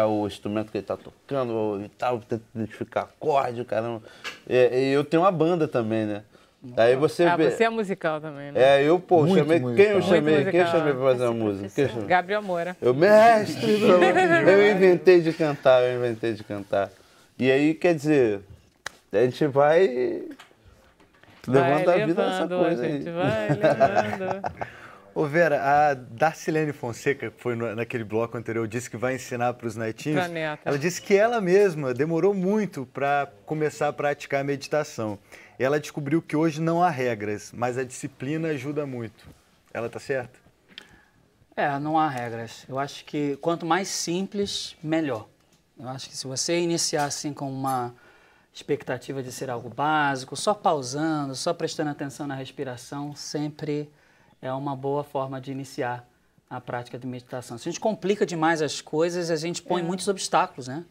o instrumento que ele tá tocando e tal, tento identificar acorde, caramba. E eu tenho uma banda também, né? Aí você você é musical também, né? eu chamei. Musical. Quem eu chamei Musical. pra fazer a música? Gabriel Moura. Mestre, eu inventei de cantar. E aí, quer dizer, a gente vai levando a vida nessa coisa aí. A gente vai levando. Ô Vera, a Darcilene Fonseca, que foi naquele bloco anterior, disse que vai ensinar para os netinhos. Pra neta. Ela disse que ela mesma demorou muito para começar a praticar a meditação. Ela descobriu que hoje não há regras, mas a disciplina ajuda muito. Ela tá certa? Não há regras. Eu acho que quanto mais simples, melhor. Eu acho que se você iniciar assim com uma expectativa de ser algo básico, só pausando, só prestando atenção na respiração, sempre é uma boa forma de iniciar a prática de meditação. Se a gente complica demais as coisas, a gente põe muitos obstáculos, né?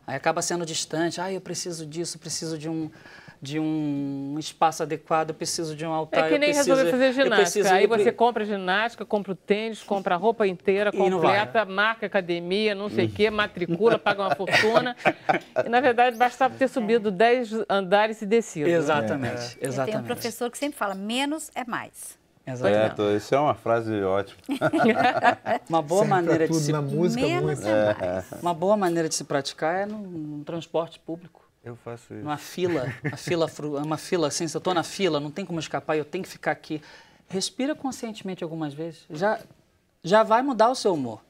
Aí acaba sendo distante. Eu preciso disso, preciso de um espaço adequado, eu preciso de um altar. É que nem resolver fazer ginástica. Aí você compra ginástica, compra o tênis, compra a roupa inteira, completa, marca academia, não sei o quê, matricula, paga uma fortuna. E, na verdade, bastava ter subido 10 andares e descido. Exatamente. Eu tenho um professor que sempre fala, menos é mais. Exatamente. Isso é uma frase ótima. Uma boa maneira de se... Na música, menos é mais. Uma boa maneira de se praticar é no transporte público. Eu faço isso. Numa fila, uma fila assim, se eu estou na fila, não tem como escapar, eu tenho que ficar aqui. Respira conscientemente algumas vezes, já vai mudar o seu humor.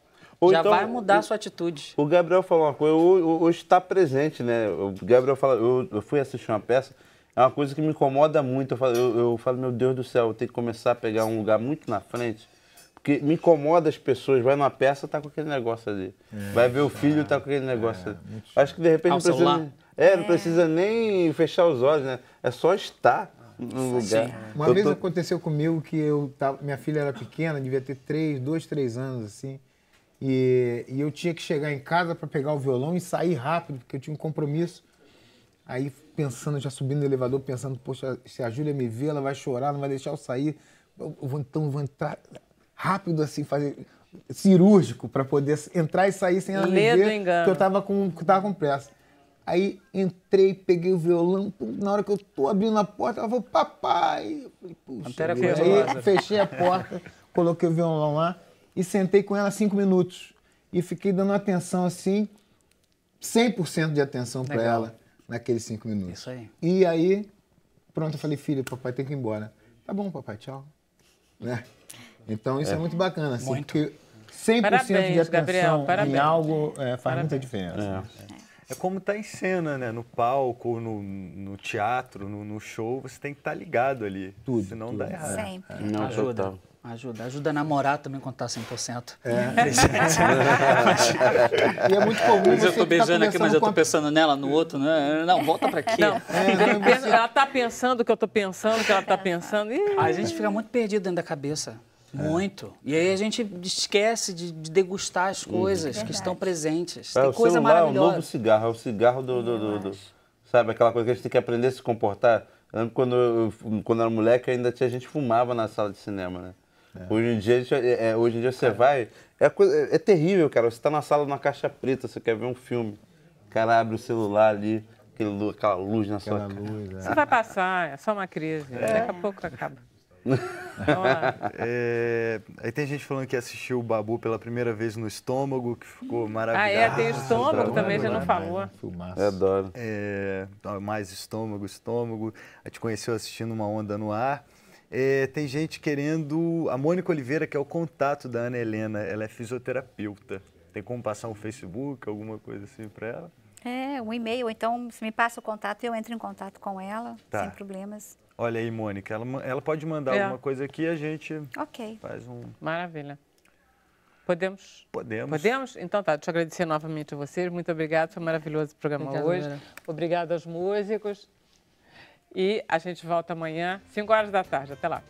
Já vai mudar a sua atitude. O Gabriel falou uma coisa, hoje está presente, né? O Gabriel fala, eu fui assistir uma peça, é uma coisa que me incomoda muito. Eu falo, meu Deus do céu, eu tenho que começar a pegar um lugar muito na frente, porque me incomoda as pessoas, vai numa peça, tá com aquele negócio ali. Vai ver o filho, tá com aquele negócio ali. Acho que de repente não precisa nem fechar os olhos, né? É só estar no lugar. Uma vez aconteceu comigo que minha filha era pequena, devia ter 2, 3 anos, assim, e eu tinha que chegar em casa para pegar o violão e sair rápido, porque eu tinha um compromisso. Aí pensando, já subindo no elevador, pensando, poxa, se a Júlia me ver, ela vai chorar, não vai deixar eu sair. Eu vou entrar rápido, assim, fazer cirúrgico, para poder entrar e sair sem ela me ver, porque eu tava com pressa. Aí entrei, peguei o violão, na hora que eu tô abrindo a porta, ela falou, papai. Eu falei, puxa, aí fechei a porta, coloquei o violão lá e sentei com ela 5 minutos. E fiquei dando atenção assim, 100% de atenção para ela naqueles 5 minutos. Isso aí. E aí, pronto, eu falei, filho, papai tem que ir embora. Tá bom, papai, tchau. Né? Então isso é muito bacana, assim, porque 100% de atenção Gabriel, em algo faz muita diferença. É como estar em cena, né? No palco, no teatro, no show, você tem que estar ligado ali. Senão dá errado. Sempre. Não, Ajuda. Ajuda a namorar também quando tá 100%. E é muito comum eu tô beijando aqui, mas eu tô pensando nela, no outro, né? Não, volta pra aqui. Não, ela tá pensando o que eu tô pensando, o que ela tá pensando. A gente fica muito perdido dentro da cabeça. Muito. E aí a gente esquece de degustar as coisas que estão presentes. Tem coisa maravilhosa. É o novo cigarro, é o cigarro do sabe, aquela coisa que a gente tem que aprender a se comportar. Eu lembro quando eu era moleque, ainda tinha gente que fumava na sala de cinema, né? Hoje em dia você vai... É terrível, cara. Você tá na sala numa caixa preta, você quer ver um filme. O cara abre o celular ali, aquela luz na sua cara. Isso vai passar, é só uma crise. Daqui a pouco acaba. Aí tem gente falando que assistiu o Babu pela primeira vez no Estômago, que ficou maravilhoso. Tem Estômago também, já não falou. Eu adoro. Mais Estômago. A gente conheceu assistindo Uma Onda no Ar. Tem gente querendo... A Mônica Oliveira, que é o contato da Ana Helena, ela é fisioterapeuta. Tem como passar um Facebook, alguma coisa assim para ela? Um e-mail, então se me passa o contato, eu entro em contato com ela, sem problemas. Olha aí, Mônica, ela pode mandar alguma coisa aqui e a gente faz um... Maravilha. Podemos? Podemos. Então tá, deixa eu agradecer novamente a vocês. Muito obrigada, foi maravilhoso o programa hoje. Obrigada aos músicos. E a gente volta amanhã, 5 horas da tarde. Até lá.